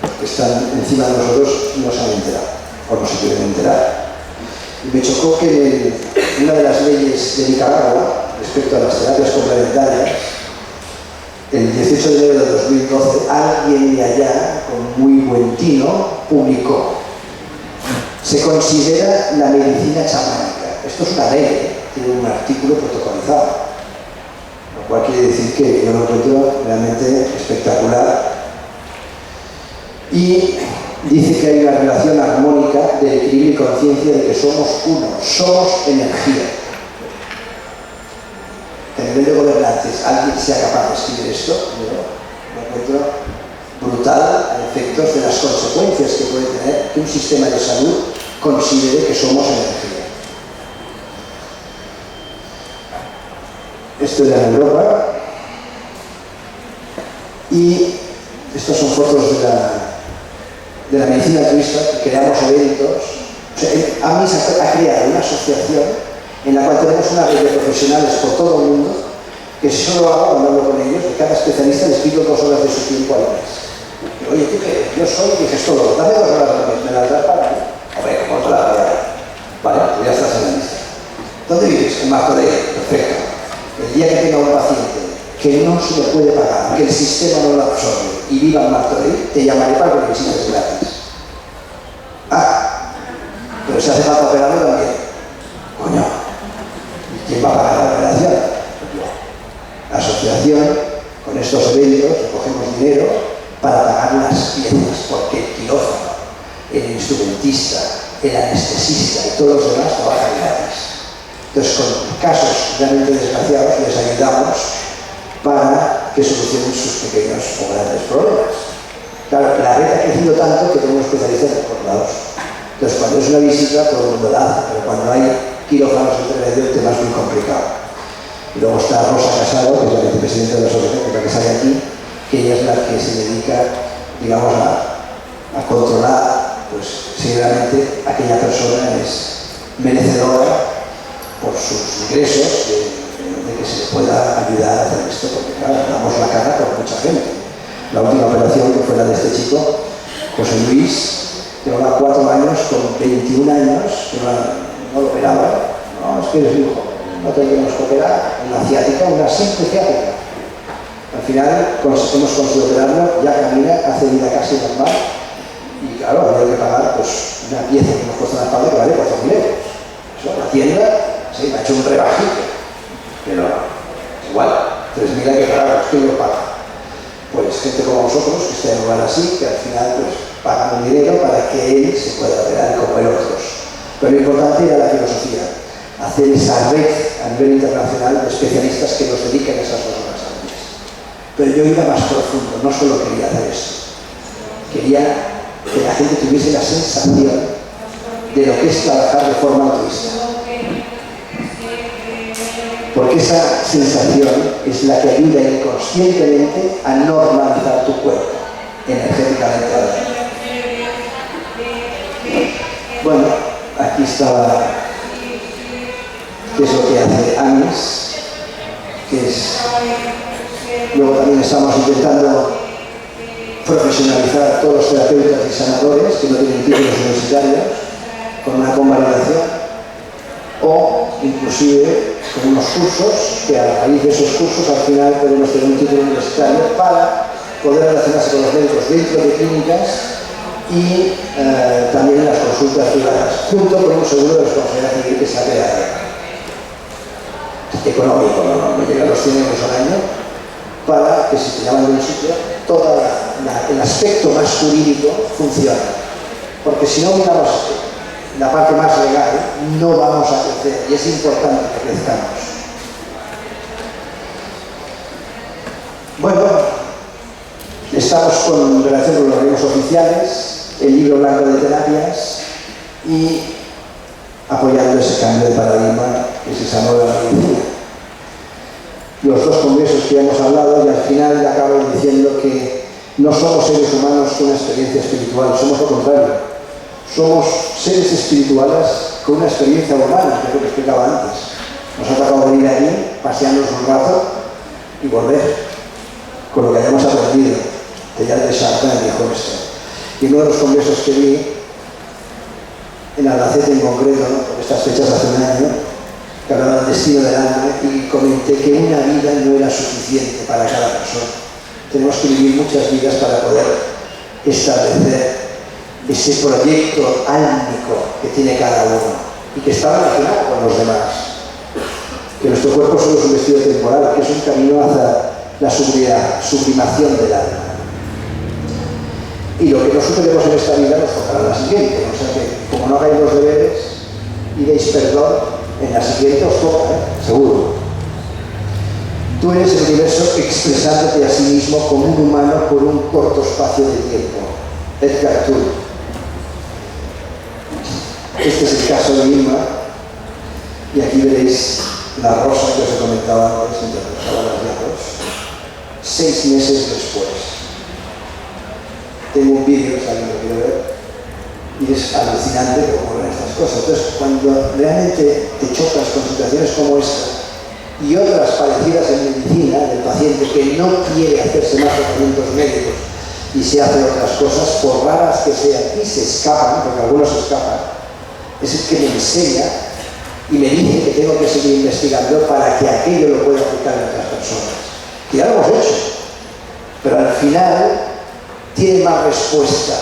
Los que están encima de nosotros no se han enterado, o no se quieren enterar. Y me chocó que en una de las leyes de Nicaragua, respecto a las terapias complementarias, el 18 de enero de 2012, alguien de allá, con muy buen tino, publicó: se considera la medicina chamánica. Esto es una ley, tiene un artículo protocolizado. Lo cual quiere decir que yo lo encuentro realmente espectacular. Y dice que hay una relación armónica de equilibrio y conciencia de que somos uno, somos energía. Que a nivel de gobernantes alguien sea capaz de escribir esto, yo lo encuentro brutal a efectos de las consecuencias que puede tener que un sistema de salud considere que somos energía. Esto era en Europa y estas son fotos de la medicina altruista, que creamos eventos. O sea, AMIS ha creado una asociación en la cual tenemos una red de profesionales por todo el mundo que solo hago hablando con ellos, de cada especialista les pido 2 horas de su tiempo al mes. Y, oye, ¿tú qué? Yo soy digestólogo, dame 2 horas al mes, ¿me las das para mí? Hombre, ¿cómo te la voy a dar? Vale, pues ya estás en la lista. ¿Dónde vives? En Martorell, perfecto. El día que tenga un paciente que no se le puede pagar, que el sistema no lo absorbe y viva en Martorell, te llamaré para que lo visites gratis. Ah, pero si hace falta operarlo también. Coño, ¿y quién va a pagar la operación? Yo. La asociación, con estos eventos, recogemos dinero para pagar las piezas, porque el quirófano, el instrumentista, el anestesista y todos los demás trabajan gratis. Entonces, con casos realmente desgraciados, les ayudamos para que solucionen sus pequeños o grandes problemas. Claro, la red ha crecido tanto que tenemos especialistas de todos lados. Entonces, cuando es una visita, todo el mundo la hace, pero cuando hay quirófanos entre medio, el tema es muy complicado. Y luego está Rosa Casado, que es la vicepresidenta de la asociación, que es la que sale aquí, que ella es la que se dedica, digamos, a controlar, pues, si realmente aquella persona es merecedora por sus ingresos de que se le pueda ayudar a hacer esto, porque claro, damos la cara por mucha gente. La última operación, que fue la de este chico, José Luis, llevaba 4 años, con 21 años, que no lo operaba. No, es que eres hijo, no tendríamos que operar, una ciática, una simple ciática. Al final hemos conseguido operarlo, ya camina, hace vida casi normal, y claro, había que pagar pues, una pieza que nos cuesta una espalda que vale 4.000 euros. Eso, la tienda, sí, me ha hecho un rebajito, pero igual, 3.000 hay que pagar, ¿quién lo paga? Pues gente como vosotros, que está en un lugar así, que al final pues, pagan un dinero para que él se pueda operar como el otros. Pero lo importante era la filosofía, hacer esa red a nivel internacional de especialistas que nos dediquen a esas 2 horas al mes. Pero yo iba más profundo, no solo quería hacer esto, quería que la gente tuviese la sensación de lo que es trabajar de forma altruista. Porque esa sensación es la que ayuda inconscientemente a normalizar tu cuerpo, energéticamente hablando. Bueno, aquí estaba, qué es lo que hace AMIS, que es... Luego también estamos intentando profesionalizar a todos los terapeutas y sanadores que no tienen títulos universitarios, con una convalidación, o inclusive con unos cursos, que a raíz de esos cursos al final podemos tener un título universitario para poder relacionarse con los médicos dentro de clínicas y también en las consultas privadas, junto con un seguro de responsabilidad civil que se ha creado. Económico, no llega a los 100 euros al año, para que si te llaman de un sitio, todo el aspecto más jurídico funciona. Porque si no miramos la parte más legal, no vamos a crecer, y es importante que crezcamos. Bueno, estamos con relación con los riesgos oficiales, el libro blanco de terapias y apoyando ese cambio de paradigma que es esa nueva medicina. Los 2 congresos que hemos hablado y al final acabo diciendo que no somos seres humanos con una experiencia espiritual, somos lo contrario. Somos seres espirituales con una experiencia humana, que es lo que explicaba antes. Nos ha tocado venir aquí, pasearnos un rato y volver con lo que hayamos aprendido. Teilhard de Chardin dijo esto. Y uno de los congresos que vi, en Albacete en concreto, por estas fechas hace un año, que hablaba del destino del alma, y comenté que una vida no era suficiente para cada persona. Tenemos que vivir muchas vidas para poder establecer ese proyecto álmico que tiene cada uno y que está relacionado con los demás. que nuestro cuerpo solo es un vestido temporal, que es un camino hacia la sublimación del alma. Y lo que no superemos en esta vida nos tocará en la siguiente. O sea que, como no hagáis los deberes y deis perdón, en la siguiente os toca, seguro. Tú eres el universo expresándote a sí mismo como un humano por un corto espacio de tiempo. Edgar Toole. Este es el caso de Irma, y aquí veréis la rosa que os he comentado antes, entre los dedos, 6 meses después. Tengo un vídeo, si alguien lo quiere ver, y es alucinante que ocurran estas cosas. Entonces, cuando realmente te chocas con situaciones como esta, y otras parecidas en medicina, del paciente que no quiere hacerse más tratamientos médicos y se hace otras cosas, por raras que sean, y se escapan, porque algunos se escapan, es el que me enseña y me dice que tengo que seguir investigando para que aquello lo pueda aplicar en otras personas. Que ya lo hemos hecho, pero al final tiene más respuesta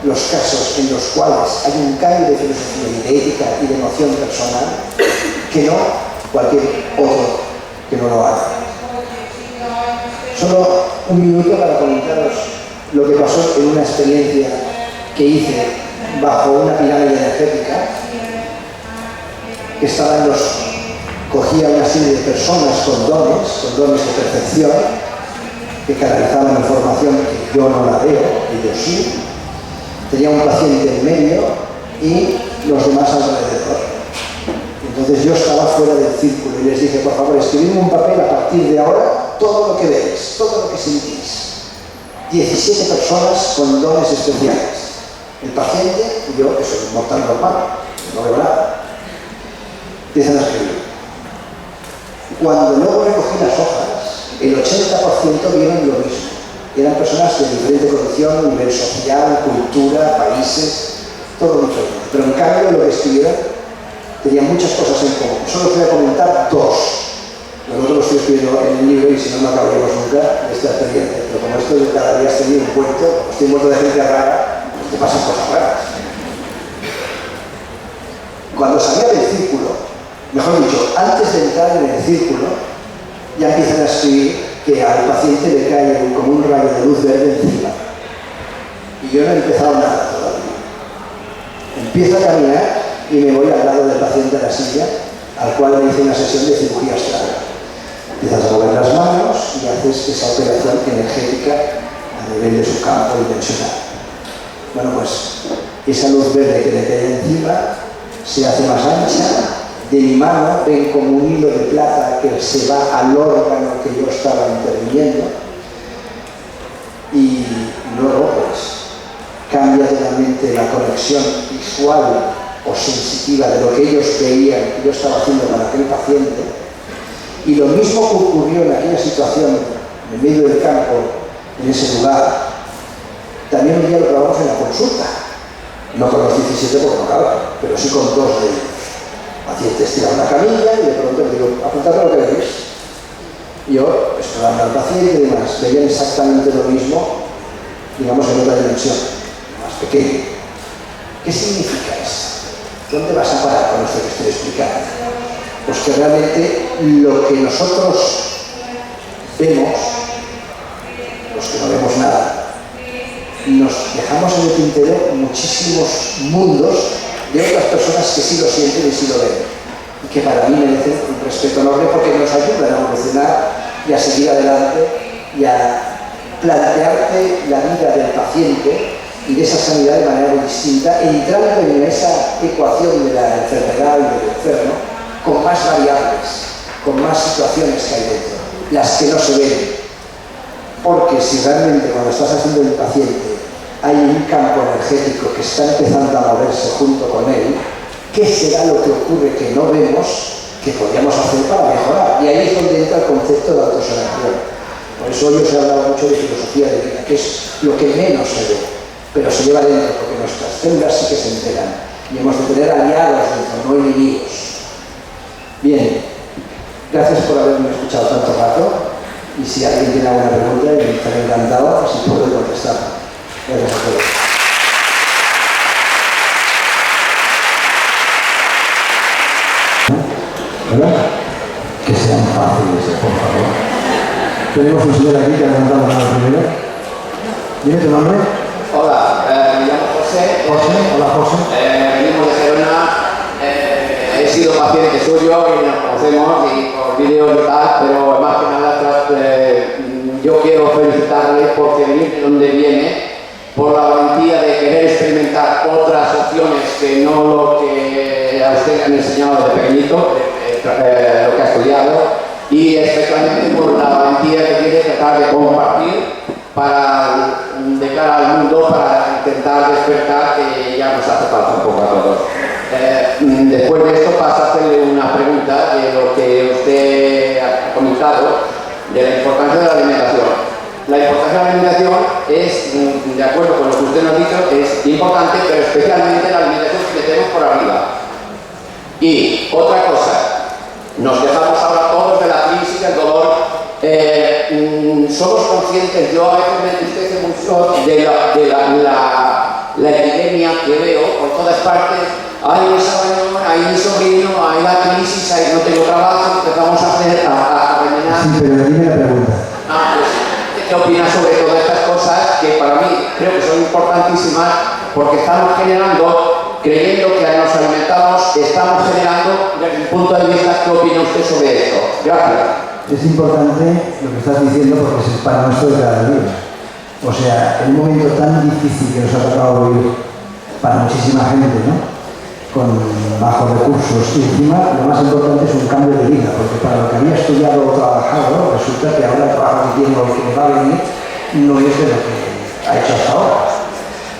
los casos en los cuales hay un cambio de filosofía y de ética y de emoción personal que no cualquier otro que no lo haga. Solo un minuto para comentaros lo que pasó en una experiencia que hice bajo una pirámide energética que cogía una serie de personas con dones de perfección que canalizaban información que yo no la veo, ellos sí. Tenía un paciente en medio y los demás alrededor. Entonces yo estaba fuera del círculo y les dije, por favor, escribidme un papel a partir de ahora todo lo que veis, todo lo que sentís. 17 personas con dones especiales. El paciente y yo, que soy un mortal normal, no veo nada. Empiezan a escribir. Cuando luego recogí las hojas, el 80% vieron lo mismo. Eran personas de diferente condición, nivel social, cultura, países, todo diferente. Pero en cambio lo que escribieron tenía muchas cosas en común. Solo os voy a comentar 2. Los otros lo estoy escribiendo en el libro y si no, no acabaremos nunca de esta experiencia. Pero como esto de cada día estoy en un cuento, como estoy muerto de gente rara, pues te pasan cosas raras. Cuando salía del círculo, mejor dicho, antes de entrar en el círculo, ya empiezan a escribir que al paciente le cae como un rayo de luz verde encima. Y yo no he empezado nada todavía. Empiezo a caminar y me voy al lado del paciente a la silla, al cual le hice una sesión de cirugía astral. Empiezas a mover las manos y haces esa operación energética a nivel de su campo dimensional. Bueno, pues esa luz verde que le cae encima se hace más ancha. De mi mano ven como un hilo de plata que se va al órgano que yo estaba interviniendo y luego pues cambia totalmente la conexión visual o sensitiva de lo que ellos veían que yo estaba haciendo para aquel paciente. Y lo mismo que ocurrió en aquella situación en medio del campo, en ese lugar, también un día lo probamos en la consulta, no con los 17 porque no cabe, pero sí con 2 de ellos. Pacientes tiran una camilla y de pronto le digo, apuntad lo que veis. Y yo, explorando al paciente y demás, veían exactamente lo mismo, digamos en otra dimensión, más pequeña. ¿Qué significa esto? ¿Dónde vas a parar con esto que estoy explicando? Pues que realmente lo que nosotros vemos, los que no vemos nada, nos dejamos en el tintero muchísimos mundos de otras personas que sí lo sienten y sí lo ven, y que para mí merecen un respeto enorme porque nos ayudan a evolucionar y a seguir adelante y a plantearte la vida del paciente y de esa sanidad de manera muy distinta, entrando en esa ecuación de la enfermedad y del enfermo con más variables, con más situaciones que hay dentro, las que no se ven. Porque si realmente cuando estás haciendo el paciente hay un campo energético que está empezando a moverse junto con él, ¿qué será lo que ocurre que no vemos que podríamos hacer para mejorar? Y ahí es donde entra el concepto de autosanación. Por eso hoy os he hablado mucho de filosofía de vida, que es lo que menos se ve, pero se lleva dentro, porque nuestras células sí que se enteran. Y hemos de tener aliados dentro, no enemigos. Bien, gracias por haberme escuchado tanto rato. Y si alguien tiene alguna pregunta, me estaré encantado, si puedo contestar. Gracias a todos. ¿Verdad? que sean fáciles, por favor. Tenemos un señor aquí que ha levantado la mano primero. Dime tu nombre. Hola, me llamo José. José, hola José. Venimos de Gerona. He sido paciente suyo y nos conocemos y por vídeos y tal, pero más que nada yo quiero felicitarle porque venir de donde viene, por la valentía de querer experimentar otras opciones que no lo que a usted le han enseñado desde pequeñito, lo que ha estudiado, y especialmente por la valentía que tiene tratar de compartir de cara al mundo, para intentar despertar, que ya nos hace falta un poco a todos. Después de esto paso a hacerle una pregunta de lo que usted ha comentado, de la importancia de la alimentación. La importancia de la alimentación es, de acuerdo con lo que usted nos ha dicho, es importante, pero especialmente la alimentación que metemos por arriba. Y otra cosa, nos quejamos ahora todos de la crisis, del dolor. Somos conscientes, yo a veces me entristece mucho de la epidemia que veo por todas partes. Hay mi sobrino, hay mi sobrino, hay la crisis, no tengo trabajo, empezamos a remenar. Sí, pero dime la pregunta. ¿Qué opinas sobre todas estas cosas que para mí creo que son importantísimas, porque estamos generando, creyendo que nos alimentamos, estamos generando, desde mi punto de vista? ¿Qué opina usted sobre esto? Gracias. Es importante lo que estás diciendo porque es el pan nuestro de cada día. O sea, en un momento tan difícil que nos ha tocado vivir para muchísima gente, ¿no? Con bajos recursos, y encima lo más importante es un cambio de vida, porque para lo que había estudiado o trabajado, resulta que ahora el trabajo que tiene o que le va a venir no es de lo que ha hecho hasta ahora.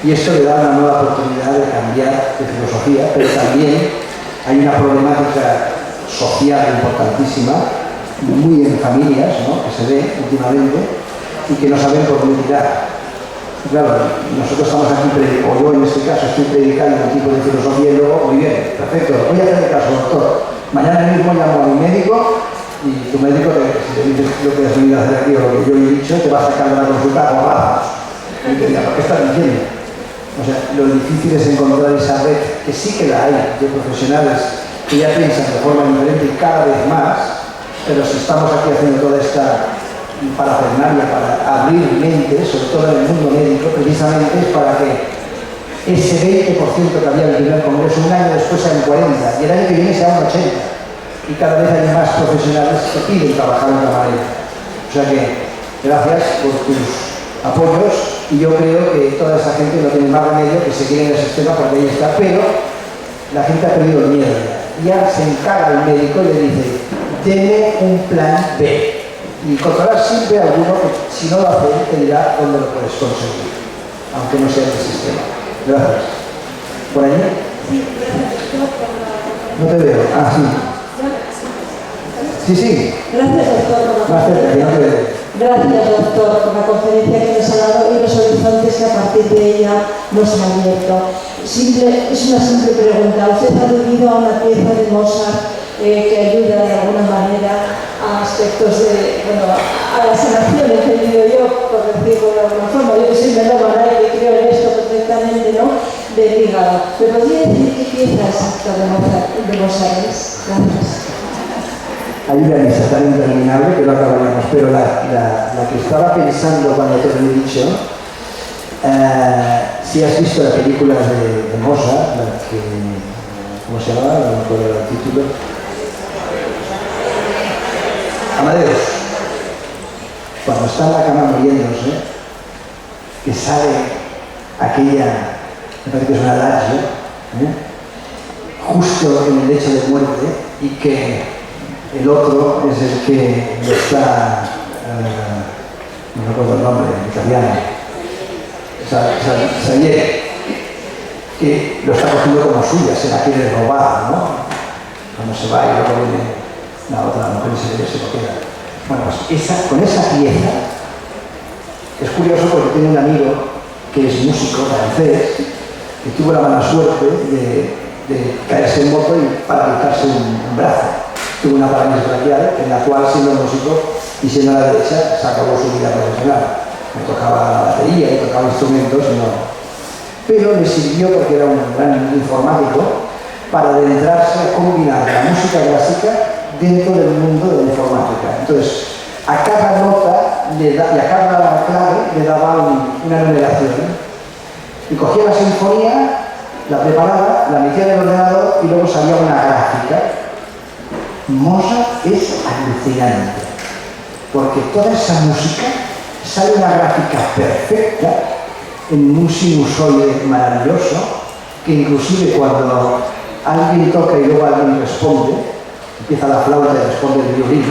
Y esto le da una nueva oportunidad de cambiar de filosofía, pero también hay una problemática social importantísima, muy en familias, ¿no?, que se ve últimamente y que no saben por dónde tirar. Claro, nosotros estamos aquí, o yo en este caso estoy predicando un tipo de filosofía y luego, muy bien, perfecto, voy a hacerle caso, doctor. Mañana mismo llamo a mi médico y tu médico, si le dices lo que has venido a hacer aquí o lo que yo he dicho, te va a sacar de la consulta con razas. Y te diga, ¿qué estás diciendo? O sea, lo difícil es encontrar esa red, que sí que la hay, de profesionales que ya piensan de forma diferente y cada vez más. Pero si estamos aquí haciendo toda esta parafernalia para abrir mentes, sobre todo en el mundo médico, precisamente es para que ese 20% que había en el primer congreso, un año después sean 40, y el año que viene sean 80. Y cada vez hay más profesionales que piden trabajar de otra manera. O sea que, gracias por tus apoyos, y yo creo que toda esa gente no tiene más remedio que seguir en el sistema porque ahí está, pero la gente ha perdido el miedo. Ya se encara el médico y le dice, tiene un plan B. Y encontrarás siempre alguno que, si no lo hace, te dirá dónde lo puedes conseguir, aunque no sea el sistema. Gracias. ¿Por allí? Sí, gracias. No te veo. Ah, sí. Sí, sí. Gracias, doctor. Más cerca, que no te veo. Gracias, doctor, por la conferencia que nos ha dado y los horizontes que a partir de ella nos ha abierto. Es una simple pregunta. Usted ha aludido a una pieza de Mozart que ayuda de alguna manera a aspectos de, bueno, a la sanación, he entendido yo, por decirlo de alguna forma. Yo que soy melómana y que creo en esto perfectamente, ¿no?, del hígado. ¿Me podría decir qué pieza exacta de Mozart es? Gracias. Hay una lista tan interminable que no acabaríamos, pero la que estaba pensando cuando te lo he dicho, si has visto la película de Mozart, la que, ¿cómo se llama? No me acuerdo el título. Amadeus. Cuando está en la cama muriéndose, que sale aquella, me parece que es una adagio, justo en el lecho de muerte, y que el otro es el que lo está, no me acuerdo el nombre, en italiano, Salieri, que lo está cogiendo como suya, se la quiere robar, ¿no? Cuando se va y luego viene la otra mujer y se lo queda. Bueno, pues con esa pieza, es curioso porque tiene un amigo que es músico francés, que tuvo la mala suerte de caerse en moto y paralizarse un brazo. Tuvo una parálisis braquial en la cual, siendo músico y siendo a la derecha, se acabó su vida profesional. Me tocaba la batería y tocaba instrumentos, pero le sirvió, porque era un gran informático, para adentrarse a combinar la música clásica dentro del mundo de la informática. Entonces, a cada nota y a cada clave le daba una numeración. Y cogía la sinfonía, la preparaba, la metía en el ordenador y luego salía una gráfica. Mozart es alucinante, porque toda esa música sale una gráfica perfecta en un sinusoide maravilloso, que inclusive cuando alguien toca y luego alguien responde, empieza la flauta y responde el violín,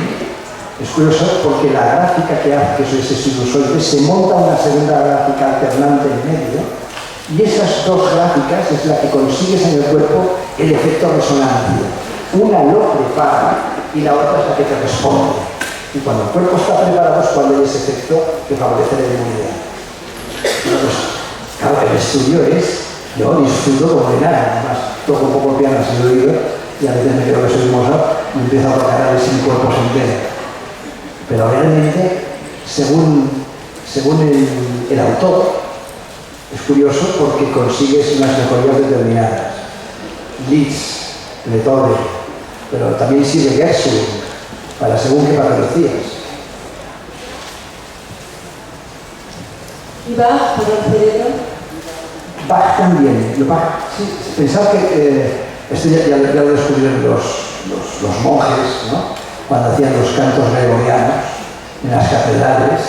es curioso porque la gráfica que hace, que es ese sinusoide, se monta una segunda gráfica alternante en medio, y esas dos gráficas es la que consigues en el cuerpo el efecto resonancia. Una lo prepara y la otra es la que te responde. Y cuando el cuerpo está preparado es cuando hay ese efecto que favorece la inmunidad. Bueno, pues, claro, el estudio es, yo disfruto como de nada, además toco un poco piano así de oído y a veces me creo que soy Mozart y empiezo a tocar a ver si mi cuerpo se entera. Pero realmente, según el autor, es curioso porque consigues unas mejorías determinadas. Liszt, Beethoven, pero también sirve Gershwin para según qué patologías. ¿Y Bach para el cerebro? Bach también. Sí, pensad que esto ya lo descubrieron los monjes, ¿no? Cuando hacían los cantos gregorianos en las catedrales,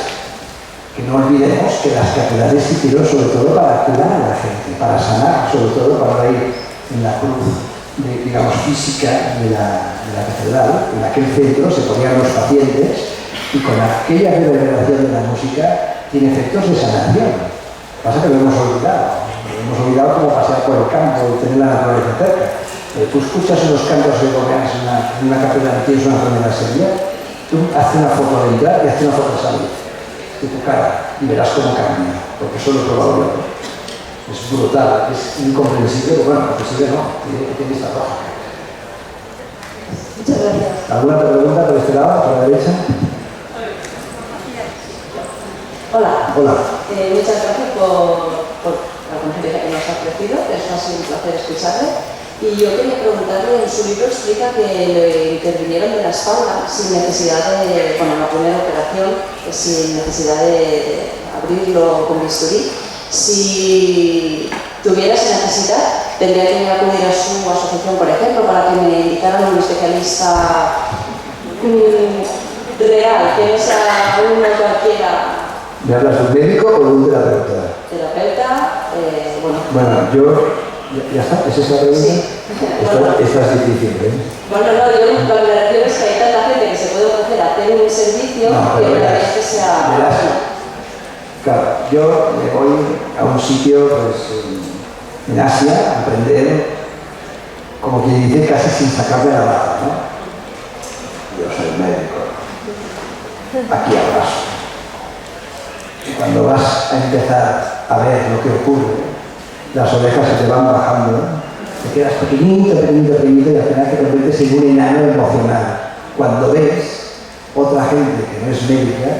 que no olvidemos que las catedrales se hicieron sobre todo para curar a la gente, para sanar, sobre todo para ir en la cruz, digamos, física de la catedral. En aquel centro se ponían los pacientes y con aquella reverberación de la música tiene efectos de sanación. Pasa que lo hemos olvidado como pasear por el campo y tener la naturaleza cerca. Tú escuchas en los cantos gregorianos en una catedral y tienes una enfermedad seria, tú haces una foto de entrar y haces una foto de salir de tu cara y verás cómo cambia, porque eso lo he probado yo. Es brutal, es incomprensible, pero bueno, posible no, tiene esta lógica. Muchas gracias. ¿Alguna otra pregunta por este lado, por la derecha? Hola. Hola. Muchas gracias por la conferencia que nos ha ofrecido, es un placer escucharle. Y yo quería preguntarle, en su libro explica que le intervinieron de la espalda sin necesidad de, bueno, la primera operación, sin necesidad de abrirlo con bisturí. Si tuviera esa necesidad, tendría que acudir a su asociación, por ejemplo, para que me indicaran un especialista real, que no sea uno cualquiera. ¿Me hablas de un médico o de un terapeuta? Terapeuta, bueno. Bueno, yo... ¿Ya está? ¿Es esa la pregunta? Sí. Esta es difícil, ¿eh? Bueno, no, yo lo que me refiero es que hay tanta gente que se puede ofrecer a hacer un servicio que una vez que sea... Verás, claro, yo me voy a un sitio, pues, en Asia, a aprender, como quien dice, casi sin sacarme la bata, ¿no? Yo soy médico. Aquí hablas. Y cuando vas a empezar a ver lo que ocurre, las orejas se te van bajando, ¿no? Te quedas pequeñito, y al final te conviertes en un enano emocional. Cuando ves otra gente que no es médica,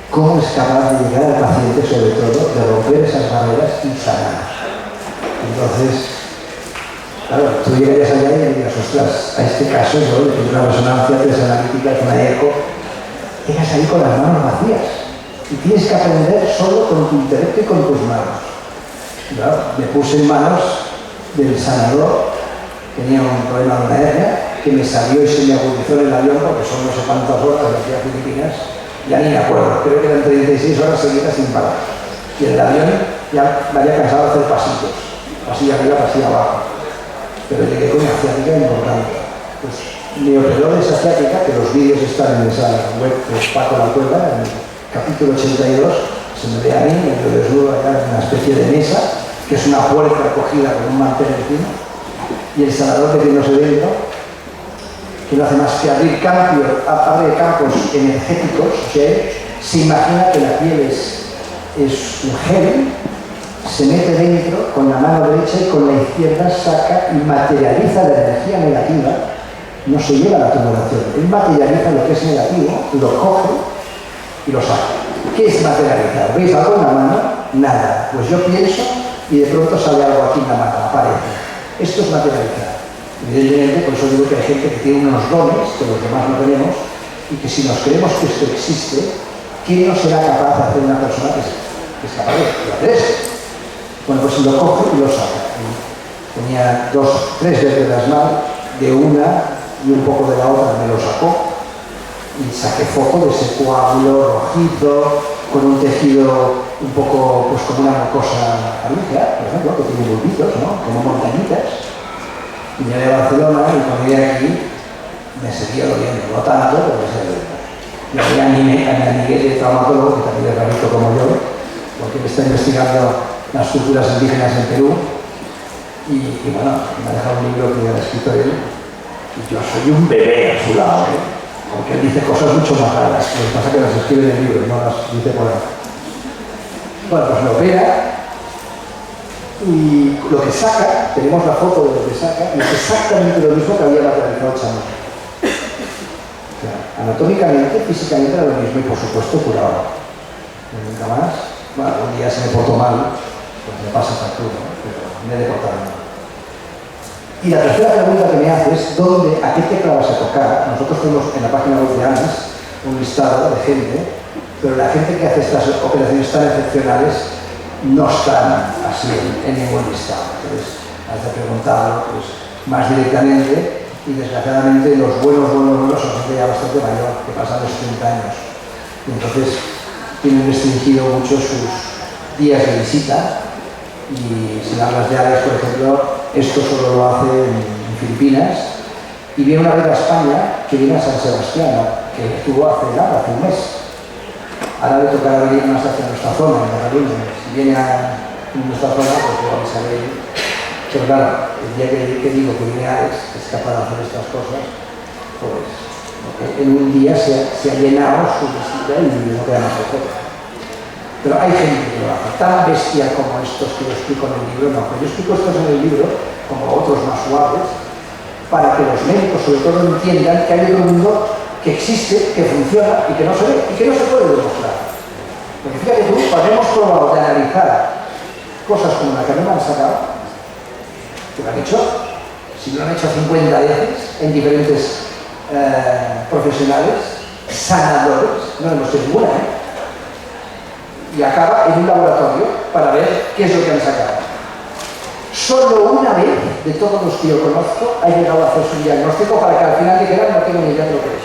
cómo es capaz de llegar al paciente, sobre todo, de romper esas barreras y sanar. Entonces, claro, tú llegarías allá y dirías, ostras, a este caso yo le pido una resonancia, tres analíticas, una eco, llegas ahí con las manos vacías y tienes que aprender solo con tu intelecto y con tus manos. Claro, me puse en manos del sanador, tenía un problema de una hernia, que me salió y se me agudizó en el avión, porque son no sé cuántas horas de aquí a Filipinas, ya ni me acuerdo, creo que eran 36 horas seguidas sin parar. Y en el avión ya me había cansado de hacer pasitos, pasilla arriba, pasilla abajo. Pero llegué con una ciática importante. Pues me operó de esa ciática, que los vídeos están en esa web de Paco La Cueva, en el capítulo 82, se me ve a mí, yo desnudo acá en una especie de mesa, que es una puerta cogida con un mantel encima, y el sanador que tiene ese dentro, que no hace más que abrir campos energéticos, o sea, se imagina que la piel es un gel, se mete dentro con la mano derecha y con la izquierda saca y materializa la energía negativa, no se lleva la tumulación, él materializa lo que es negativo, lo coge y lo saca. ¿Qué es materializar? ¿Veis algo en la mano? Nada. Pues yo pienso y de pronto sale algo aquí en la mano, aparece. Esto es materializar. Evidentemente, por eso digo que hay gente que tiene unos dones que los demás no tenemos y que si nos creemos que esto existe, ¿quién no será capaz de hacer una persona que es capaz de hacer esto? Bueno, pues lo coge y lo saca. Tenía 2, 3 vértebras mal, de una y un poco de la otra me lo sacó y saqué foto de ese coágulo rojizo con un tejido un poco, pues como una mucosa faríngea, por ejemplo, que tiene bulbitos, ¿no? Como montañitas. Vine de Barcelona y cuando llegué aquí me seguía doliendo, no tanto, pero me seguía doliendo. Y había a mi amiguete de traumatólogo, que también es rarito como yo, porque él está investigando las culturas indígenas en Perú, y bueno, me ha dejado un libro que había escrito él, y yo soy un bebé a su lado, porque él dice cosas mucho más raras, lo que pasa es que las escribe en el libro, no las dice por ahí. Bueno, pues me opera, y lo que saca, tenemos la foto de lo que saca, y es exactamente lo mismo que había materializado el chamán. O sea, anatómicamente, físicamente era lo mismo, y por supuesto curado. Nunca más. Bueno, un día se me portó mal, pues me pasa factura, ¿no? Pero me he de portar mal. Y la tercera pregunta que me hace es ¿a qué tecla vas a tocar? Nosotros tenemos en la página web de ANES un listado de gente, pero la gente que hace estas operaciones tan excepcionales no están así en ningún listado. Entonces, has de preguntarlo pues, más directamente y desgraciadamente los buenos son gente ya bastante mayor, que pasan los 30 años. Y entonces tienen restringido mucho sus días de visita y si hablas de Alex, por ejemplo, esto solo lo hace en Filipinas y viene una vez a España que viene a San Sebastián, que estuvo hace un mes. Ahora le tocará venir más hacia nuestra zona, en Cataluña. Si viene a nuestra zona, pues lo avisaré. Pero claro, el día que digo que viene Alex, que es capaz de hacer estas cosas, pues en un día se ha llenado su visita y no queda más que hacer. Pero hay gente que lo hace tan bestia como estos que yo explico en el libro, no, pero yo explico estos en el libro, como otros más suaves, para que los médicos sobre todo entiendan que hay otro mundo que existe, que funciona y que no se ve y que no se puede demostrar. Porque fíjate tú, cuando hemos probado de analizar cosas como la que me han sacado, que lo han hecho, si lo han hecho 50 veces en diferentes profesionales, sanadores, no hemos hecho ninguna, y acaba en un laboratorio para ver qué es lo que han sacado. Solo una vez de todos los que yo conozco ha llegado a hacer su diagnóstico para que al final dijeran no tengo ni idea de lo que es.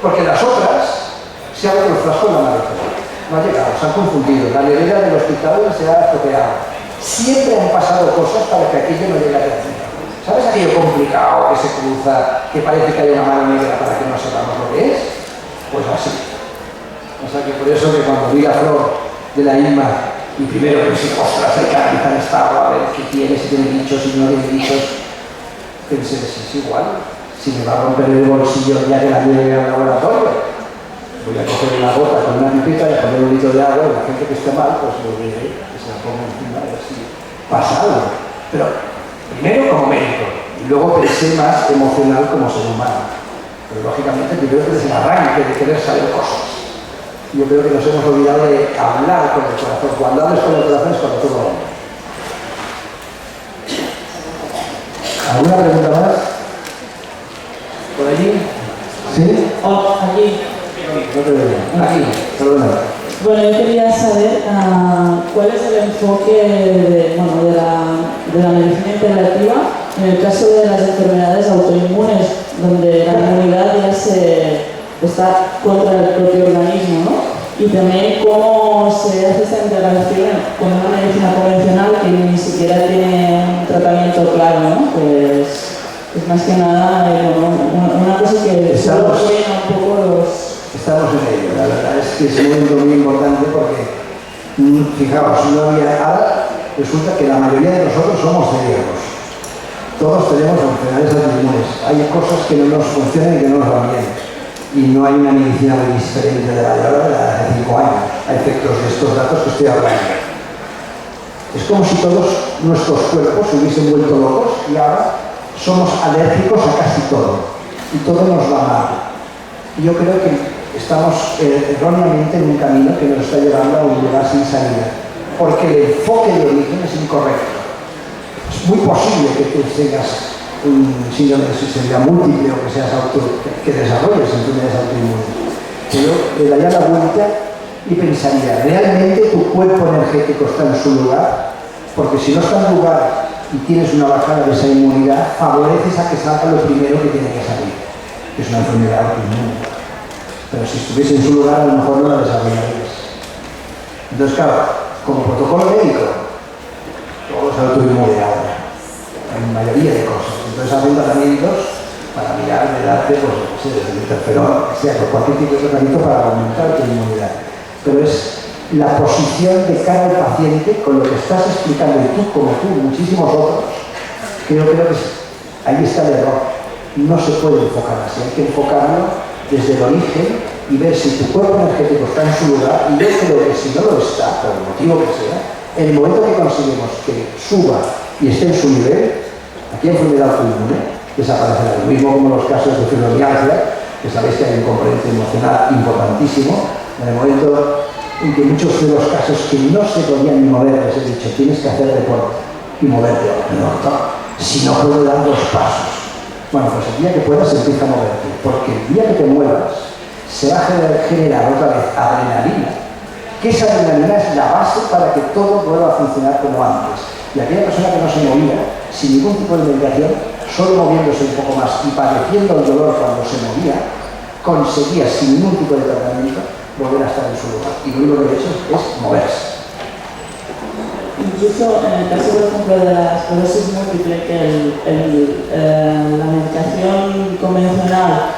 Porque las otras se abren los frascos en la nariz. No ha llegado, se han confundido. La nevera del hospital se ha estropeado. Siempre han pasado cosas para que aquello no llegue a terminar. ¿Sabes aquello complicado que se cruza, que parece que hay una mano negra para que no sepamos lo que es? Pues así. O sea que por eso que cuando vi la flor de la Inma y primero pensé, ostras, hay que analizar esta agua, a ver qué tiene, si tiene bichos, si no tiene bichos, pensé, si es igual, si me va a romper el bolsillo ya que la lleve al laboratorio, voy a coger una gota con una pipeta y a poner un litro de agua y la gente que esté mal, pues lo diré, que se la ponga encima a ver si pasa algo. Pero primero como médico y luego pensé más emocional como ser humano. Pero lógicamente primero es el arranque de querer saber cosas. Yo creo que nos hemos olvidado de hablar con el corazón. Cuando hables con el corazón es cuando todo va bien. ¿Alguna pregunta más? ¿Por allí? ¿Sí? Oh, allí. No te veo. Aquí, perdona. Bueno, yo quería saber cuál es el enfoque de la medicina integrativa en el caso de las enfermedades autoinmunes, donde la inmunidad ya está contra el propio organismo, ¿no? Y también cómo se hace esta integración con una medicina convencional que ni siquiera tiene un tratamiento claro, ¿no? Pues es más que nada una cosa que solo frena un poco los... Estamos en ello, la verdad es que es un momento muy importante porque, fijaos, no había ahora, resulta que la mayoría de nosotros somos celíacos. Todos tenemos enfermedades autoinmunes. Hay cosas que no nos funcionan y que no nos van bien. Y no hay una medicina muy diferente de la de ahora, de la de hace 5 años, a efectos de estos datos que estoy hablando. Es como si todos nuestros cuerpos se hubiesen vuelto locos y ahora somos alérgicos a casi todo. Y todo nos va mal. Y yo creo que estamos erróneamente en un camino que nos está llevando a un lugar sin salida. Porque el enfoque de origen es incorrecto. Es muy posible que tú tengas un síndrome de sensibilidad múltiple o que desarrolles enfermedades autoinmunes. Yo le daría la vuelta y pensaría, ¿realmente tu cuerpo energético está en su lugar? Porque si no está en lugar y tienes una bajada de esa inmunidad, favoreces a que salga lo primero que tiene que salir, que es una enfermedad autoinmune. Pero si estuviese en su lugar, a lo mejor no la desarrollarías. Entonces, claro, como protocolo médico, todo es autoinmune ahora, en mayoría de cosas. Entonces hacen tratamientos para mirar de darte, pues, no sé, desde el interferón, sea por cualquier tipo de tratamiento para aumentar tu inmunidad. Pero es la posición de cara al paciente con lo que estás explicando, y tú, como tú, muchísimos otros, creo que ahí está el error. No se puede enfocar así, hay que enfocarlo desde el origen y ver si tu cuerpo energético está en su lugar, y yo creo que si no lo está, por el motivo que sea, en el momento que conseguimos que suba y esté en su nivel, aquí hay enfermedad autoinmune, desaparecerá. Lo mismo como los casos de fibromialgia, que sabéis que hay un componente emocional importantísimo. En el momento en que muchos de los casos que no se podían ni mover, les he dicho, tienes que hacer deporte y moverte. Pero si no puedo dar 2 pasos, bueno, pues el día que puedas empieza a moverte, porque el día que te muevas se va a generar otra vez adrenalina, que esa adrenalina es la base para que todo vuelva a funcionar como antes. Y aquella persona que no se movía, sin ningún tipo de medicación, solo moviéndose un poco más y padeciendo el dolor cuando se movía, conseguía sin ningún tipo de tratamiento volver a estar en su lugar. Y lo único que he hecho es moverse. Incluso en el caso, por ejemplo, de la esclerosis múltiple, que la medicación convencional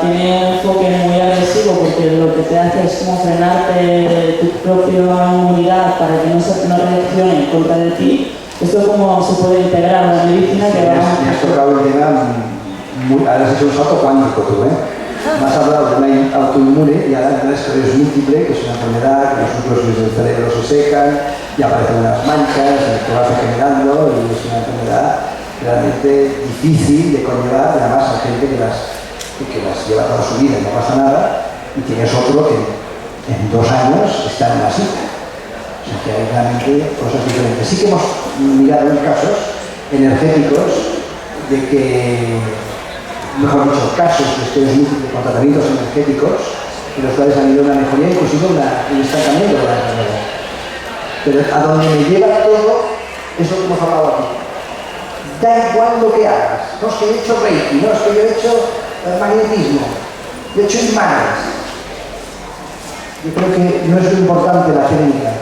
tiene un enfoque muy agresivo, porque lo que te hace es como frenarte tu propia inmunidad para que no reaccione en contra de ti. Esto cómo se puede integrar en la medicina que me has tocado un tema ahora has hecho un salto cuántico tú, ¿eh? Me has hablado de una autoinmune y ahora de una esclerosis múltiple, que es una enfermedad que los núcleos del cerebro se secan y aparecen unas manchas, que va degenerando, y es una enfermedad realmente difícil de conllevar, y además hay gente que las lleva toda su vida y no pasa nada, y tienes otro que en 2 años está en una silla. O sea que hay realmente cosas diferentes. Sí que hemos mirado en casos energéticos de que, mejor dicho, casos de esclerosis múltiple con tratamientos energéticos en los cuales ha habido una mejoría, inclusive un estancamiento de la enfermedad. Pero a donde me lleva todo es lo que hemos hablado aquí. Da igual lo que hagas. No es que yo he hecho Reiki, no es que yo he hecho magnetismo, yo he hecho imanes. Yo creo que no es lo importante la técnica,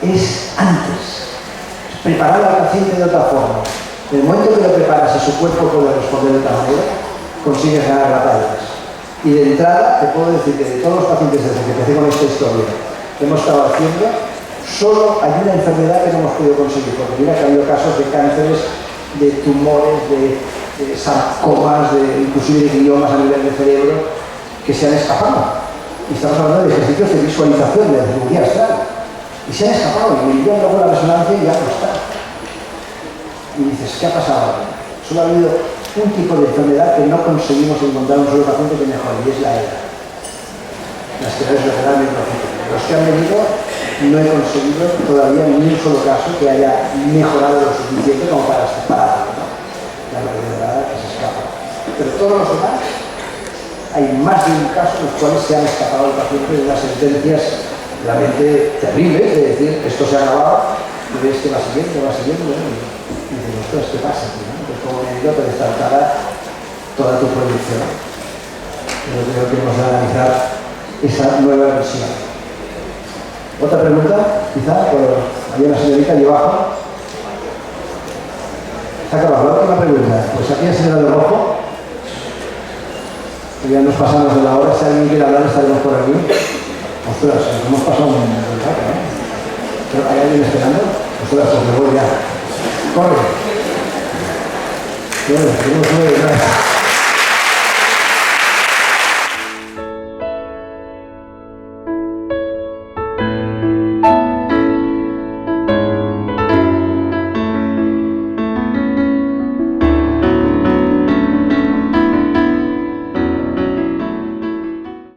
es antes. Es preparar al paciente de otra forma. En el momento que lo preparas y su cuerpo puede responder de otra manera, consigues ganar batallas. Y de entrada te puedo decir que de todos los pacientes desde que empecé con esta historia que hemos estado haciendo, solo hay una enfermedad que no hemos podido conseguir, porque mira que ha habido casos de cánceres, de tumores, de sarcomas, inclusive de gliomas a nivel del cerebro, que se han escapado. Y estamos hablando de ejercicios de visualización, de cirugía astral. Y se han escapado, y me luego la resonancia y ya no está. Y dices, ¿qué ha pasado? Solo ha habido un tipo de enfermedad que no conseguimos encontrar un solo paciente que mejore, y es la ELA. La esclerosis lateral amiotrófica. Los que han venido, no he conseguido todavía ni un solo caso que haya mejorado lo suficiente como para separarlo, ¿no? La verdad que se escapa. Pero todos los demás, hay más de un caso en los cuales se han escapado el paciente de unas sentencias realmente terribles, de decir, esto se ha grabado, y ves que va siguiendo, y dices, ostras, ¿qué pasa aquí, no? Pues como médico te destartará toda tu proyección. Pero creo que hemos de analizar esa nueva versión. ¿Otra pregunta? Quizá, hay una señorita allí abajo. Se ha acabado la última pregunta. Pues aquí la señora de rojo. Ya nos pasamos de la hora. Si alguien quiere hablar, estaremos por aquí. Ostras, nos hemos pasado un rato, ¿no? ¿Pero hay alguien esperando? Ostras, pues me voy ya. Corre. Bueno, tenemos 9 gracias.